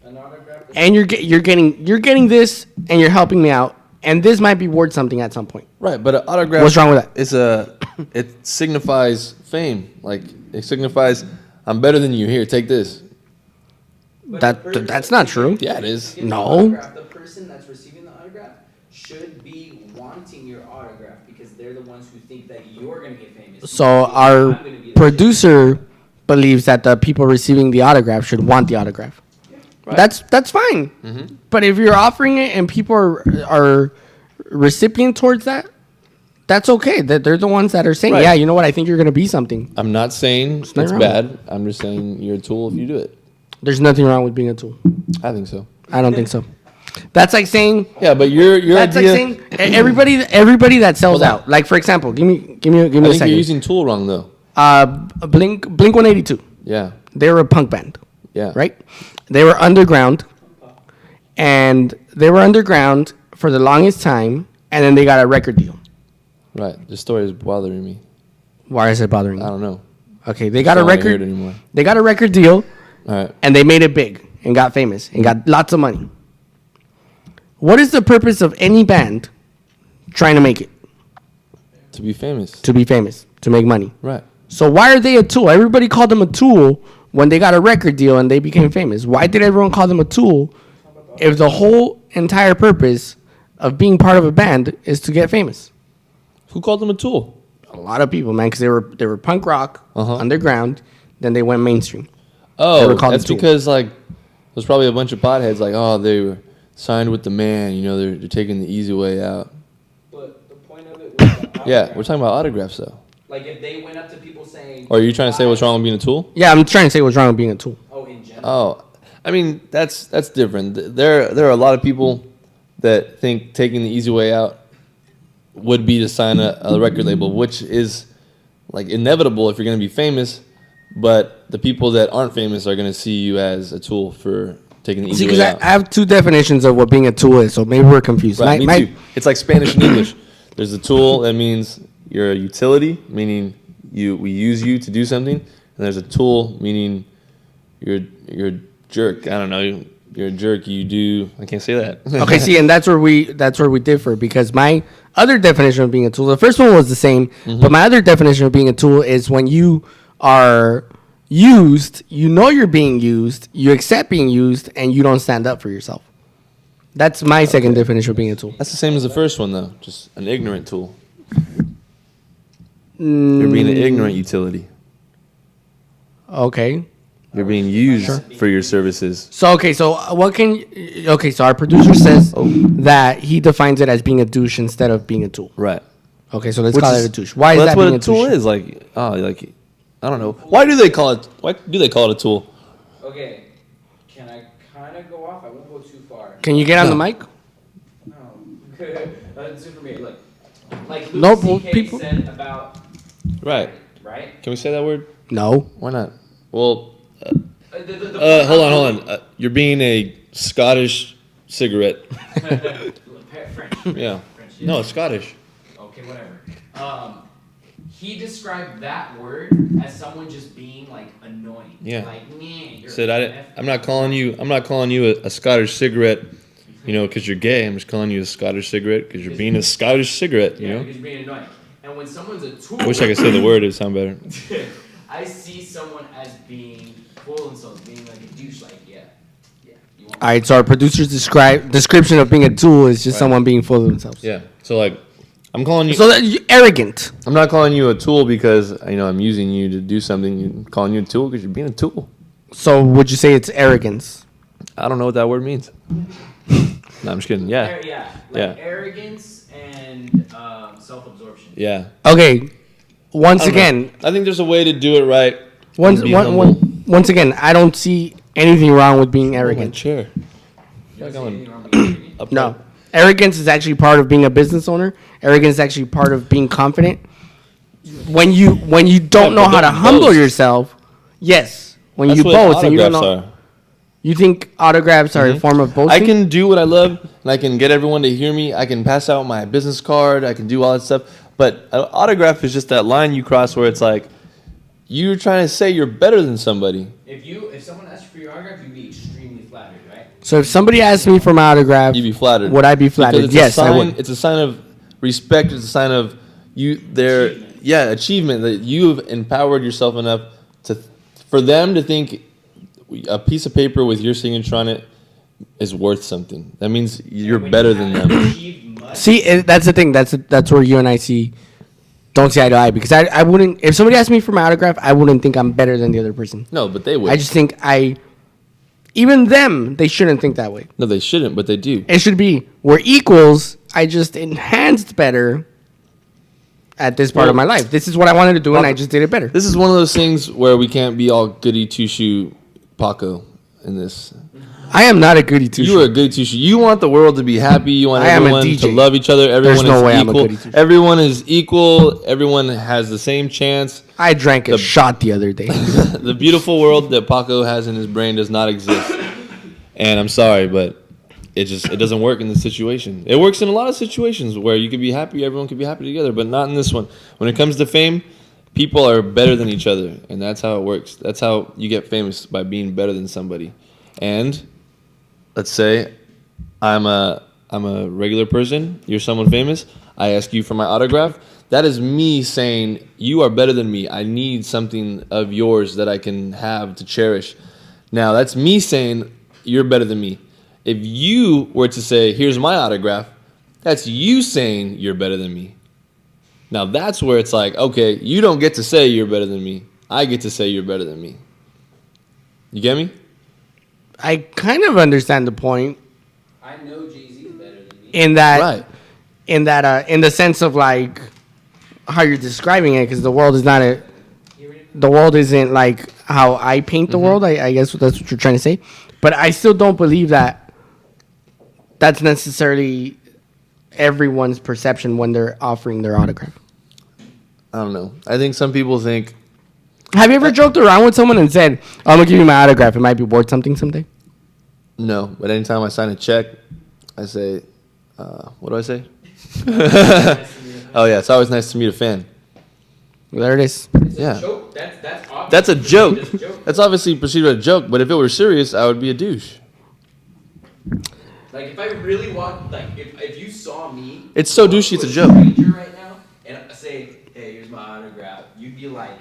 an autograph. and you're getting this, and you're helping me out, and this might be worth something at some point. Right, but an autograph. What's wrong with that? It signifies fame. Like, it signifies, I'm better than you. Here, take this. That's not true. Yeah, it is. No. The person that's receiving the autograph should be wanting your autograph because they're the ones who think that you're going to get famous. So You think our I'm gonna be the producer believes that the people receiving the autograph should want the autograph. Right. That's fine. But if you're offering it and people are recipient towards that, that's okay. That they're the ones that are saying, Right. yeah, you know what? I think you're going to be something. I'm not saying it's nothing wrong. bad. I'm just saying you're a tool if you do it. There's nothing wrong with being a tool. I think so. I don't think so. That's like saying Yeah, but your that's idea. like saying everybody that sells Hold on. out. Like for example, give me I a think you're second. using tool wrong though. Blink 182. Yeah, They were a punk band. yeah. Right? They were underground, and they were underground for the longest time, and then they got a record deal. Right. The story is bothering me. Why is it bothering I you? don't know. Okay, they got a I don't wanna hear record. it anymore. They got a record deal, All right. and they made it big and got famous and got lots of money. What is the purpose of any band trying to make it? To be famous. To be famous, to make money. Right. So why are they a tool? Everybody called them a tool when they got a record deal and they became famous. Why did everyone call them a tool if the whole entire purpose of being part of a band is to get famous? Who called them a tool? A lot of people, man, because they were punk rock, Uh-huh. underground, then they went mainstream. They Oh, were called that's a tool. because like there's probably a bunch of potheads like, oh, they were signed with the man. You know, they're taking the easy way out. But the point of it was the Yeah, autograph. we're talking about autographs though. Like if they went up to people saying, Or are you trying to say what's wrong with being a tool? Yeah, I'm trying to say what's wrong with being a tool. Oh, in general. Oh, I mean that's different. There are a lot of people that think taking the easy way out would be to sign a record label, which is like inevitable if you're going to be famous. But the people that aren't famous are going to see you as a tool for taking the easy See, way because out. I have two definitions of what being a tool is, so maybe we're confused. Right, My- me too. It's like Spanish and English. There's a tool that means you're a utility, meaning we use you to do something, and there's a tool meaning you're a jerk. I don't know. you're a jerk. You do. I can't say that. Okay, see, and that's where we differ, because my other definition of being a tool, the first one was the same, but my other definition of being a tool is when you are used, you know you're being used, you accept being used, and you don't stand up for yourself. That's my second definition of being a tool. That's the same as the first one, though. Just an ignorant tool. You're being an ignorant utility. Okay. You're being used for your services. So so our producer says that he defines it as being a douche instead of being a tool. Right. Okay, so let's Which call is- it a douche. Why Well, is that's that what being a a tool douche? is. Like, I don't know. Why do they call it a tool? Okay, can I kind of go off? I won't go too far. Can you get on the mic? No. That's it for me. Look, like No, Louis well, C.K. people- said about Right. right. Can we say that word? No. Why not? Well, The hold on. You're being a Scottish cigarette. French. Yeah. French, No, it's Scottish. Okay, whatever. He described that word as someone just being like annoying. Yeah. Like, you're Said an I'm not calling you a Scottish cigarette, because you're gay. I'm just calling you a Scottish cigarette because you're being a Scottish cigarette. Yeah, because you're being annoying. And when someone's a tool, I wish I could say the word. It'd sound better. I see someone as being full of themselves, being like a douche. Like, yeah. You want All right, so our producer's description of being a tool is just Right. someone being full of themselves. Yeah. So like, I'm calling you. So that, arrogant. I'm not calling you a tool because I'm using you to do something. I'm calling you a tool because you're being a tool. So would you say it's arrogance? I don't know what that word means. No, I'm just kidding. Yeah. like arrogance and self-absorption. Yeah. Okay. Once I don't again, know. I think there's a way to do it right. once and be humble. once again, I don't see anything wrong with being Oh, my arrogant. chair. You don't see anything wrong with being arrogant? No. Arrogance is actually part of being a business owner. Arrogance is actually part of being confident. When you don't know but how to don't humble boast. yourself, yes. When That's you what boast and you don't autographs know, are. you think autographs are a form of boasting. I can do what I love, and I can get everyone to hear me. I can pass out my business card. I can do all that stuff. But an autograph is just that line you cross where it's like you're trying to say you're better than somebody. If someone asks you for your autograph, you'd be extremely flattered, right? So if somebody asked me for my autograph, You'd be flattered. would I be flattered? Because it's Yes, a I sign, would. It's a sign of respect. It's a sign of achievement that you've empowered yourself enough for them to think a piece of paper with your signature on it is worth something. That means you're When better you than haven't them. achieved much, See, that's the thing. That's where you and I don't see eye to eye, because I wouldn't. If somebody asked me for my autograph, I wouldn't think I'm better than the other person. No, but they would. I just think even them, they shouldn't think that way. No, they shouldn't, but they do. It should be we're equals. I just enhanced better at this part of my life. This is what I wanted to do, and I just did it better. This is one of those things where we can't be all goody two shoe Paco in this. I am not a goody two You are a shoe. goody two shoe. You want the world to be happy. You want I am a everyone to DJ. love each other. Everyone no is way I'm a equal. goody two-shoe. Everyone is equal. Everyone has the same chance. I drank a shot the other day. The beautiful world that Paco has in his brain does not exist. And I'm sorry, but it doesn't work in this situation. It works in a lot of situations where you could be happy, everyone could be happy together, but not in this one. When it comes to fame, people are better than each other, and that's how it works. That's how you get famous, by being better than somebody. And let's say I'm a regular person, you're someone famous, I ask you for my autograph. That is me saying you are better than me. I need something of yours that I can have to cherish. Now, that's me saying you're better than me. If you were to say, here's my autograph, that's you saying you're better than me. Now, that's where it's like, okay, you don't get to say you're better than me. I get to say you're better than me. You get me? I kind of understand the point I know Jay-Z's better than me. in that, Right. in the sense of like how you're describing it, because the world isn't like how I paint the world. I guess that's what you're trying to say. But I still don't believe that that's necessarily everyone's perception when they're offering their autograph. I don't know. I think some people think, Have you ever joked around with someone and said, "I'm gonna give you my autograph. It might be worth something someday"? no, but anytime I sign a check, I say, what do I say? Oh, yeah, it's always nice to meet a fan. There it is. It's a Yeah. joke. That's That's a joke. Just a joke. That's obviously perceived as a joke, but if it were serious, I would be a douche. Like if I really want, like if you saw me, It's so douchey, it's a joke. Stranger right now, and I say, hey, here's my autograph. You'd be like,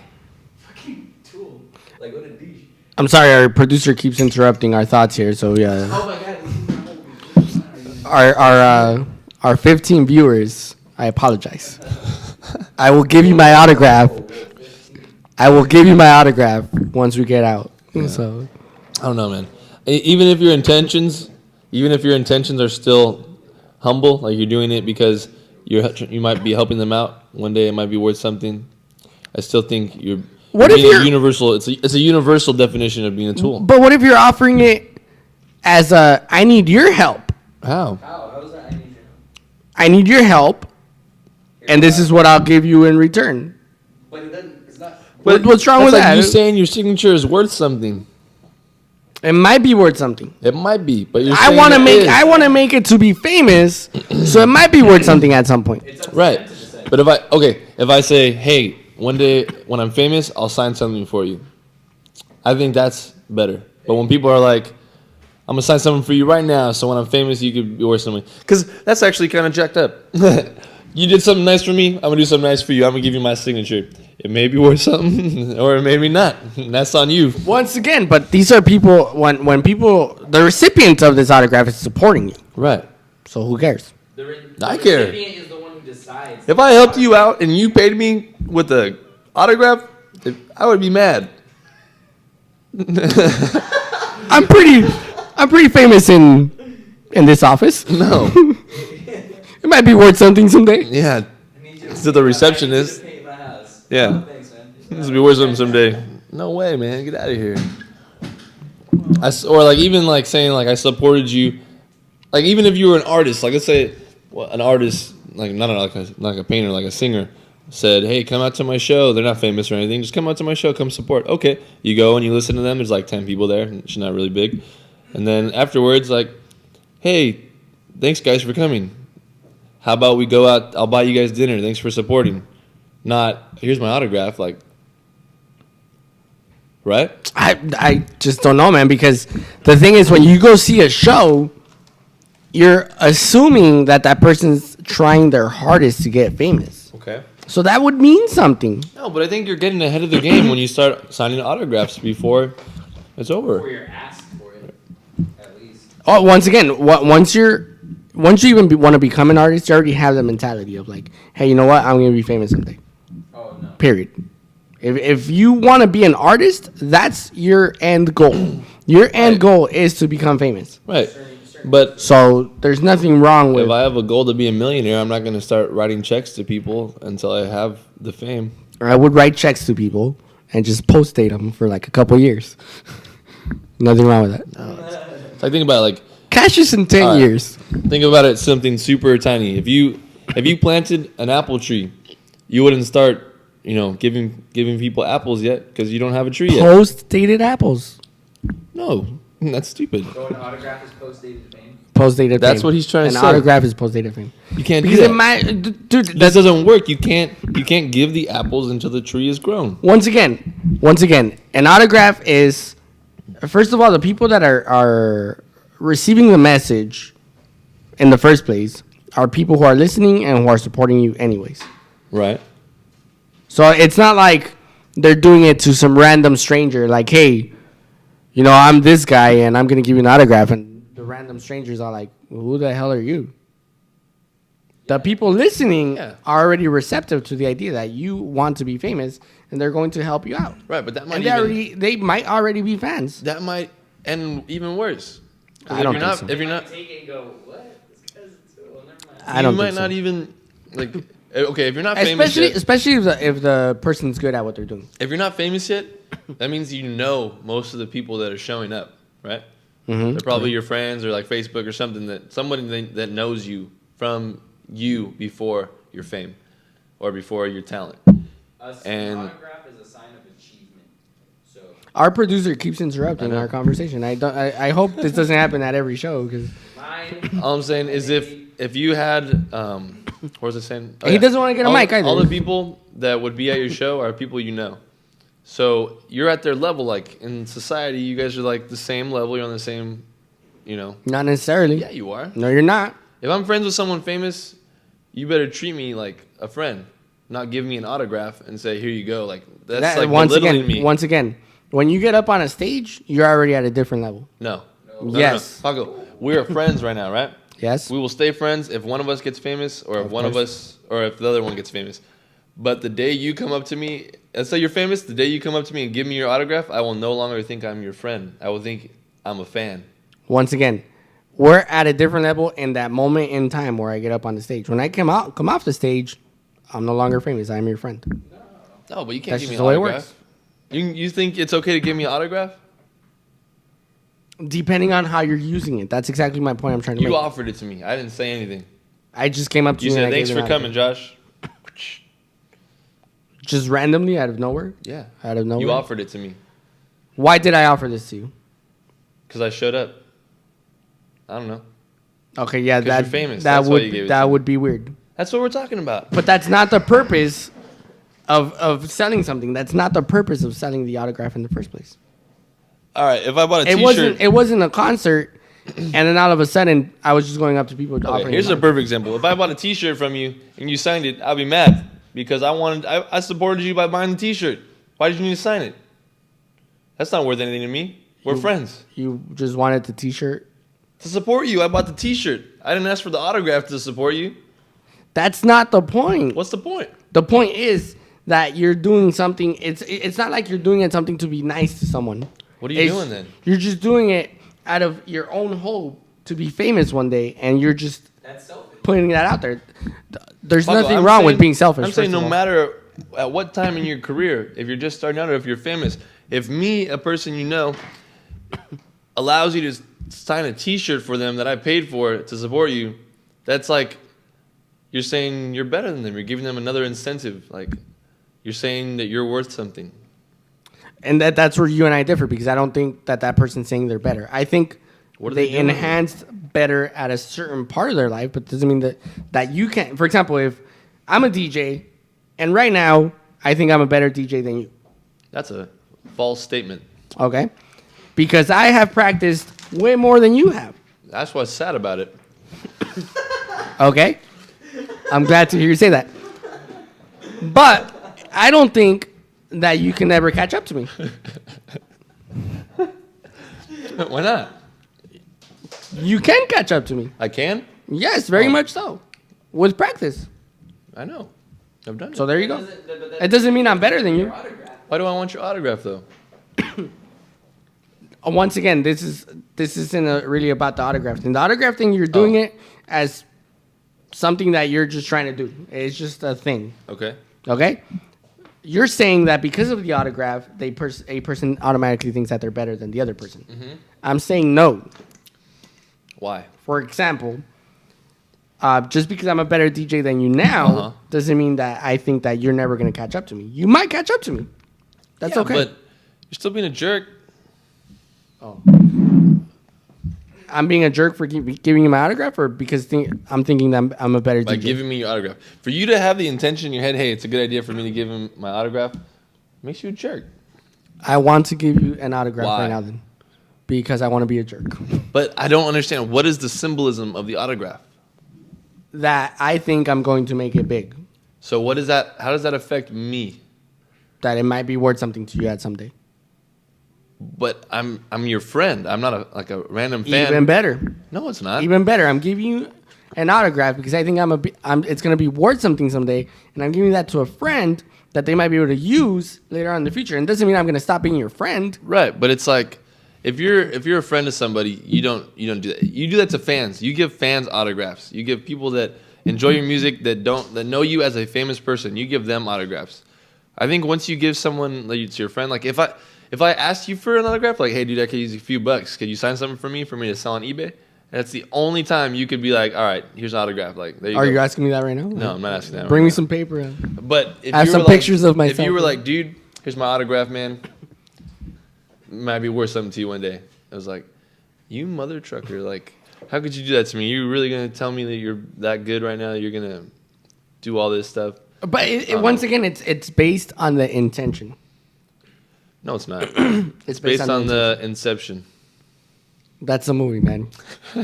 fucking tool. Like what a douche. I'm sorry, our producer keeps interrupting our thoughts here. So yeah, Oh my god, this is my our 15 viewers, I apologize. I will give you my autograph. I will give you my autograph once we get out. Yeah. So I don't know, man. Even if your intentions are still humble, like you're doing it because you might be helping them out. One day it might be worth something. I still think you're being a universal. It's a universal definition of being a tool. But what if you're offering it as a I need your help? How? How is that? I need your help. I need your help, and this is what I'll give you in return. But it doesn't. It's not. What's wrong with That's that? like you saying your signature is worth something. It might be worth something. It might be, but you're I saying want to it make is. I want to make it to be famous, so it might be worth something at some point. It's up to Right. them to decide. But if I say, hey, one day when I'm famous, I'll sign something for you. I think that's better. But when people are like, I'm gonna sign something for you right now, so when I'm famous, you could be worth something. Because that's actually kind of jacked up. You did something nice for me, I'm gonna do something nice for you. I'm gonna give you my signature. It may be worth something, or it may be not. That's on you. Once again, but these are people when people the recipient of this autograph is supporting you. Right. So who cares? I care. recipient is the one who decides. If I helped you out and you paid me with a autograph, I would be mad. I'm pretty famous in this office. No. It might be worth something someday. Yeah. I need you To the receptionist. I need you to paint my house. Yeah. Oh, thanks, man. This will be worth something someday. No way, man. Get out of here. Or like even like saying like I supported you. Like even if you were an artist, like let's say an artist, like not like a painter, like a singer, said, hey, come out to my show. They're not famous or anything. Just come out to my show. Come support. Okay. You go and you listen to them. There's like 10 people there. It's not really big. And then afterwards, like, hey, thanks guys for coming. How about we go out? I'll buy you guys dinner. Thanks for supporting. Not, here's my autograph. Like, right? I just don't know, man, because the thing is when you go see a show, you're assuming that person's trying their hardest to get famous. Okay. So that would mean something. No, but I think you're getting ahead of the game when you start signing autographs before it's over. Before you're asked for it, at least. Oh, once again, once you even want to become an artist, you already have the mentality of like, hey, you know what? I'm gonna be famous someday. Oh no. Period. If you want to be an artist, that's your end goal. Your end goal is to become famous. Right. But So there's nothing wrong with. if I have a goal to be a millionaire, I'm not going to start writing checks to people until I have the fame. Or I would write checks to people and just post date them for like a couple years. Nothing wrong with that. So I think about it, like, Cash is in 10 All right. years. think about it something super tiny. If you planted an apple tree, you wouldn't start, giving people apples yet because you don't have a tree yet. Post dated apples. No, that's stupid. So an autograph is post-dated fame. Post dated. That's what he's trying to An say. autograph is post dated fame. You can't do Because that. it might, dude. That doesn't work. You can't give the apples until the tree is grown. Once again, an autograph is, first of all, the people that are receiving the message in the first place are people who are listening and who are supporting you anyways. Right. So it's not like they're doing it to some random stranger, like, hey, I'm this guy and I'm going to give you an autograph. And the random strangers are like, who the hell are you? The people listening Yeah. are already receptive to the idea that you want to be famous and they're going to help you out. Right, but that might And they might already be fans. that might end even worse. 'Cause I don't if you're think not, so. if you're not, Take it and go, what? This guy's a tool. Never mind. I don't you might think so. not even like. Okay, if you're not famous Especially yet, if the person's good at what they're doing. if you're not famous yet, that means you know most of the people that are showing up, right? Mm-hmm. They're probably your friends or like Facebook or something somebody that knows you from you before your fame or before your talent. An And- autograph is a sign of achievement. So Our producer keeps interrupting I know. our conversation. I hope this doesn't happen at every show because mine. All I'm saying is if you had what was I saying? Oh, he doesn't want to get a all, mic either. All the people that would be at your show are people you know. So you're at their level, like in society, you guys are like the same level. You're on the same, you know. Not necessarily. Yeah, you are. No, you're not. If I'm friends with someone famous, you better treat me like a friend, not give me an autograph and say, "Here you go." Like that's like belittling me. Once again, when you get up on a stage, you're already at a different level. No. Yes. No. Paco, we're friends right now, right? Yes. We will stay friends if one of us gets famous, or if if the other one gets famous. But the day you come up to me, let's say you're famous, the day you come up to me and give me your autograph, I will no longer think I'm your friend. I will think I'm a fan. Once again, we're at a different level in that moment in time where I get up on the stage. When I come off the stage, I'm no longer famous. I'm your friend. No, but you can't That's give me just an the way it autograph. You think it's okay to give me an autograph? Depending on how you're using it. That's exactly my point I'm trying to make. You offered it to me. I didn't say anything. I just came up to you. You said, and I "Thanks gave for you an coming, autograph." Josh." Just randomly out of nowhere? Yeah. Out of nowhere? You offered it to me. Why did I offer this to you? Because I showed up. I don't know. Okay, yeah, 'Cause that you're famous. that That's why would you gave it that to me. would be weird. That's what we're talking about. But that's not the purpose of selling something. That's not the purpose of selling the autograph in the first place. All right, if I bought a It T-shirt... wasn't a concert, and then all of a sudden I was just going up to people offering. Okay, here's a perfect example. If I bought a T-shirt from you and you signed it, I'll be mad because I supported you by buying the T-shirt. Why did you need to sign it? That's not worth anything to me. We're friends. You just wanted the T-shirt. To support you, I bought the T-shirt. I didn't ask for the autograph to support you. That's not the point. What's the point? The point is that you're doing something. It's not like you're doing it something to be nice to someone. What are you doing then? You're just doing it out of your own hope to be famous one day, and you're just That's selfish. putting that out there. There's Paco, nothing I'm wrong saying- with being selfish. I'm saying first of no all. matter at what time in your career, if you're just starting out or if you're famous, if me, a person you know, allows you to sign a T-shirt for them that I paid for to support you, that's like you're saying you're better than them. You're giving them another incentive. Like you're saying that you're worth something. And that's where you and I differ, because I don't think that person's saying they're better. I think What are they they doing? enhanced better at a certain part of their life, but doesn't mean that you can't. For example, if I'm a DJ, and right now I think I'm a better DJ than you, That's a false statement. okay? Because I have practiced way more than you have, That's what's sad about it. okay? I'm glad to hear you say that. But I don't think that you can ever catch up to me. Why not? You can catch up to me. I can? Yes, very much so. With practice. I know. I've done it. So there you go. It doesn't mean I'm better than you. Why do I want your autograph though? Once again, this isn't really about the autograph thing. The autograph thing, you're doing it as something that you're just trying to do. It's just a thing. Okay. Okay? You're saying that because of the autograph, a person automatically thinks that they're better than the other person. Mm-hmm. I'm saying no. Why? For example, just because I'm a better DJ than you now Uh-huh. doesn't mean that I think that you're never going to catch up to me. You might catch up to me. That's Yeah, okay. But you're still being a jerk. Oh. I'm being a jerk for giving you my autograph, or because I'm thinking that I'm a better By DJ? giving me your autograph. For you to have the intention in your head, hey, it's a good idea for me to give him my autograph, makes you a jerk. I want to give you an autograph Why? right now then. Because I want to be a jerk. But I don't understand. What is the symbolism of the autograph? That I think I'm going to make it big. So what is that? How does that affect me? That it might be worth something to you at someday. But I'm your friend. I'm not a random fan. Even better. No, it's not. Even better. I'm giving you an autograph because I think it's going to be worth something someday. And I'm giving that to a friend that they might be able to use later on in the future. And it doesn't mean I'm going to stop being your friend. Right, but it's like if you're a friend of somebody, you don't do that. You do that to fans. You give fans autographs. You give people that enjoy your music that know you as a famous person. You give them autographs. I think once you give someone like it's your friend, like if I asked you for an autograph, like hey dude, I could use a few bucks. Could you sign something for me to sell on eBay? And that's the only time you could be like, all right, here's an autograph. Like there you Are go. you asking me that right now? No, I'm not asking that. Bring right me now. some paper. But if I have you some were like- pictures of myself. If you were like, dude, here's my autograph, man. It might be worth something to you one day. I was like, you mother trucker, like, how could you do that to me? You really gonna tell me that you're that good right now? That you're gonna do all this stuff? But once again, it's based on the intention. No, it's not. It's Based on the inception. That's a movie, man. No,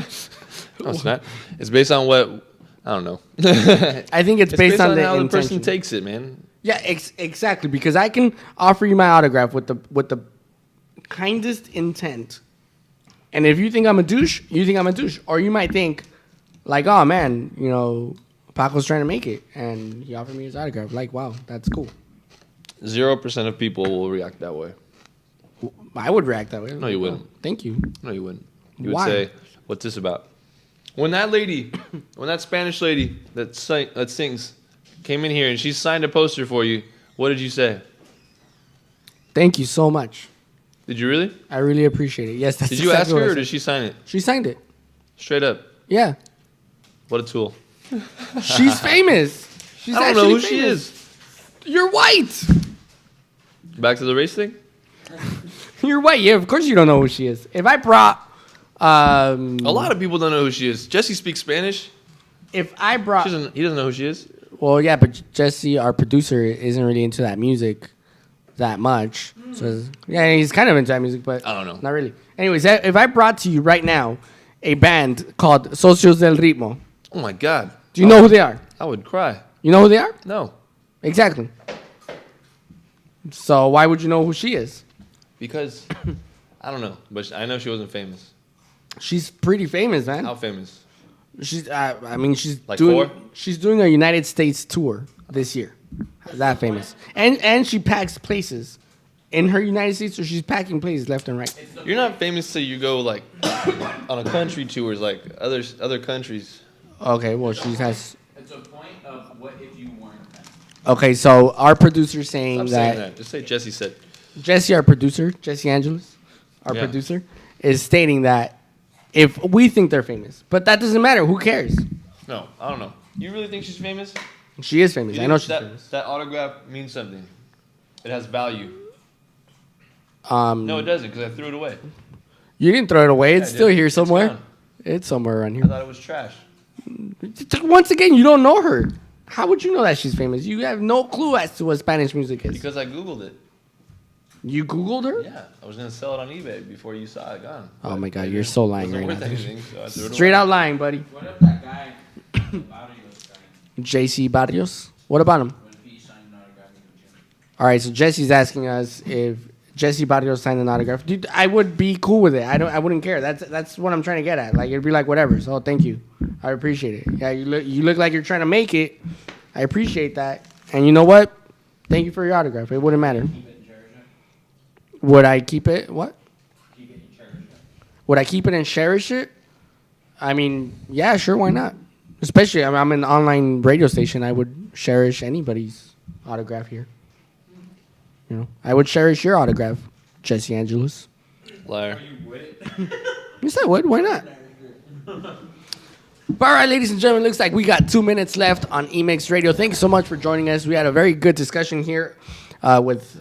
it's not. It's based on what I don't know. I think it's based on the how the intention. person takes it, man. Yeah, exactly. Because I can offer you my autograph with the kindest intent, and if you think I'm a douche, you think I'm a douche, or you might think, like, oh man, you know, Paco's trying to make it, and he offered me his autograph. Like, wow, that's cool. 0% of people will react that way. I would react that way. No, you wouldn't. Thank you. No, you wouldn't. You Why? would say, "What's this about?" When that Spanish lady that sings, came in here and she signed a poster for you, what did you say? Thank you so much. Did you really? I really appreciate it. Yes, that's Did you exactly ask her what I or said. did she sign it? She signed it. Straight up. Yeah. What a tool. She's famous. She's I don't know who actually she famous. is. You're white. Back to the race thing? You're white. Yeah, of course you don't know who she is. If I brought, A lot of people don't know who she is. Jesse speaks Spanish. if I brought, He doesn't know who she is. well, yeah, but Jesse, our producer, isn't really into that music that much. So yeah, he's kind of into that music, but I don't know. not really. Anyways, if I brought to you right now a band called Socios del Ritmo, Oh my God. do you know who they are? I would cry. You know who they are? No. Exactly. So why would you know who she is? Because, I don't know. But I know she wasn't famous. She's pretty famous, man. How famous? She's, I mean, she's Like doing. 4? She's doing a United States tour this year. That famous, and she packs places in her United States, or she's packing places left and right. You're not famous till you go like on a country tours like other countries. Okay, well, she has. It's a point of what if you weren't famous. Okay, so our producer saying Stop that, saying that. Just say Jesse said. Jesse, our producer, Jesse Angeles, our Yeah. producer, is stating that if we think they're famous, but that doesn't matter. Who cares? No, I don't know. You really think she's famous? She is famous. You I know think she's that, famous. That autograph means something. It has value. No, No, it doesn't because I threw it away. you didn't throw it away. It's I still did. here It's somewhere. gone. It's somewhere around I here. thought it was trash. Once again, you don't know her. How would you know that she's famous? You have no clue as to what Spanish music is. Because I Googled it. You Googled her? Yeah, I was gonna sell it on eBay before you saw it gone. Oh But my God, it you're so lying wasn't right worth now. anything, so I threw it Straight away. out lying, buddy. What if that guy, Barrios guy, JC Barrios. What about him? when he signed an autograph in the gym? All right, so Jesse's asking us if Jesse Barrios signed an autograph. Dude, I would be cool with it. I wouldn't care. That's what I'm trying to get at. Like, it'd be like whatever. So thank you. I appreciate it. Yeah, you look like you're trying to make it. I appreciate that. And you know what? Thank you for your autograph. It wouldn't matter. Keep it and cherish it. Would I keep it? What? Keep it and cherish it. Would I keep it and cherish it? I mean, yeah, sure, why not? Especially, I'm an online radio station. I would cherish anybody's autograph here. You know, I would cherish your autograph, Jesse Angeles. Liar. You would? Yes, I would. Why not? But all right, ladies and gentlemen, looks like we got 2 minutes left on Emix Radio. Thank you so much for joining us. We had a very good discussion here with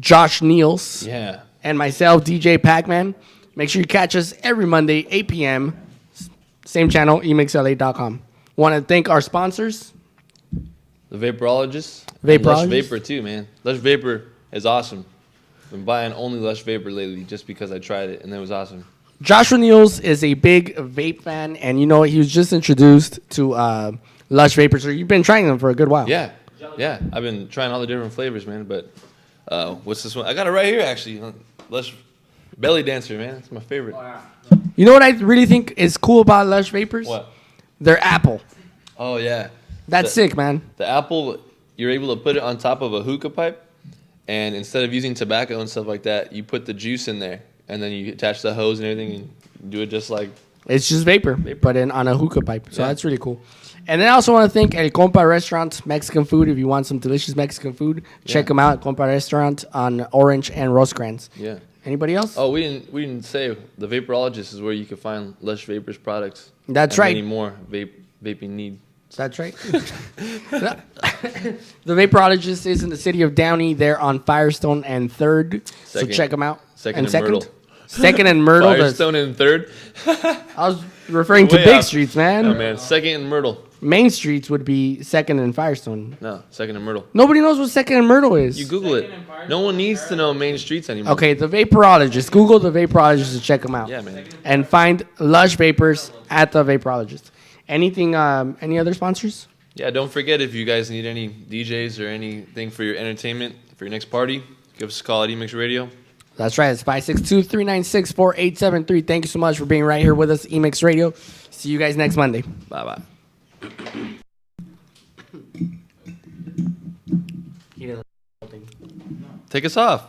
Josh Nehls Yeah. and myself, DJ Pakman. Make sure you catch us every Monday, 8 p.m. Same channel, emixla.com. Want to thank our sponsors. The Vaporologist. Vaporologist? Lush Vapor too, man. Lush Vapor is awesome. Been buying only Lush Vapor lately just because I tried it and it was awesome. Joshua Nehls is a big vape fan, and you know what? He was just introduced to Lush Vapor, so you've been trying them for a good while. Yeah. Yeah. I've been trying all the different flavors, man, but what's this one? I got it right here actually. Lush Belly Dancer, man. It's my favorite. Oh, yeah. You know what I really think is cool about Lush Vapors? What? They're apple. Oh yeah. That's sick, man. The apple, you're able to put it on top of a hookah pipe, and instead of using tobacco and stuff like that, you put the juice in there, and then you attach the hose and everything, and do it just like. It's just vapor, but on a hookah pipe. So Yeah. that's really cool. And then I also want to thank El Compa Restaurant, Mexican food. If you want some delicious Mexican food, check them out at Compa Restaurant on Orange and Rosecrans. Yeah. Anybody else? Oh, we didn't say the Vaporologist is where you can find Lush Vapors products. That's and right. Many more vaping need. That's right. The Vaporologist is in the city of Downey. They're on Firestone and 3rd. So Second. check them out. Second and Myrtle. Second and Myrtle. Firestone in 3rd. I was referring to Way big up. streets, man. Oh man, Second and Myrtle. Main Streets would be Second and Firestone. No, Second and Myrtle. Nobody knows what Second and Myrtle is. You Google it. No one needs to know main streets anymore. Okay, the Vaporologist. Google the Vaporologist to check them out. Yeah, man. And find Lush Vapors at the Vaporologist. Anything? Any other sponsors? Yeah, don't forget if you guys need any DJs or anything for your entertainment for your next party, give us a call at Emix Radio. That's right. It's 562-396-4873. Thank you so much for being right here with us, Emix Radio. See you guys next Monday. Bye bye. Take us off.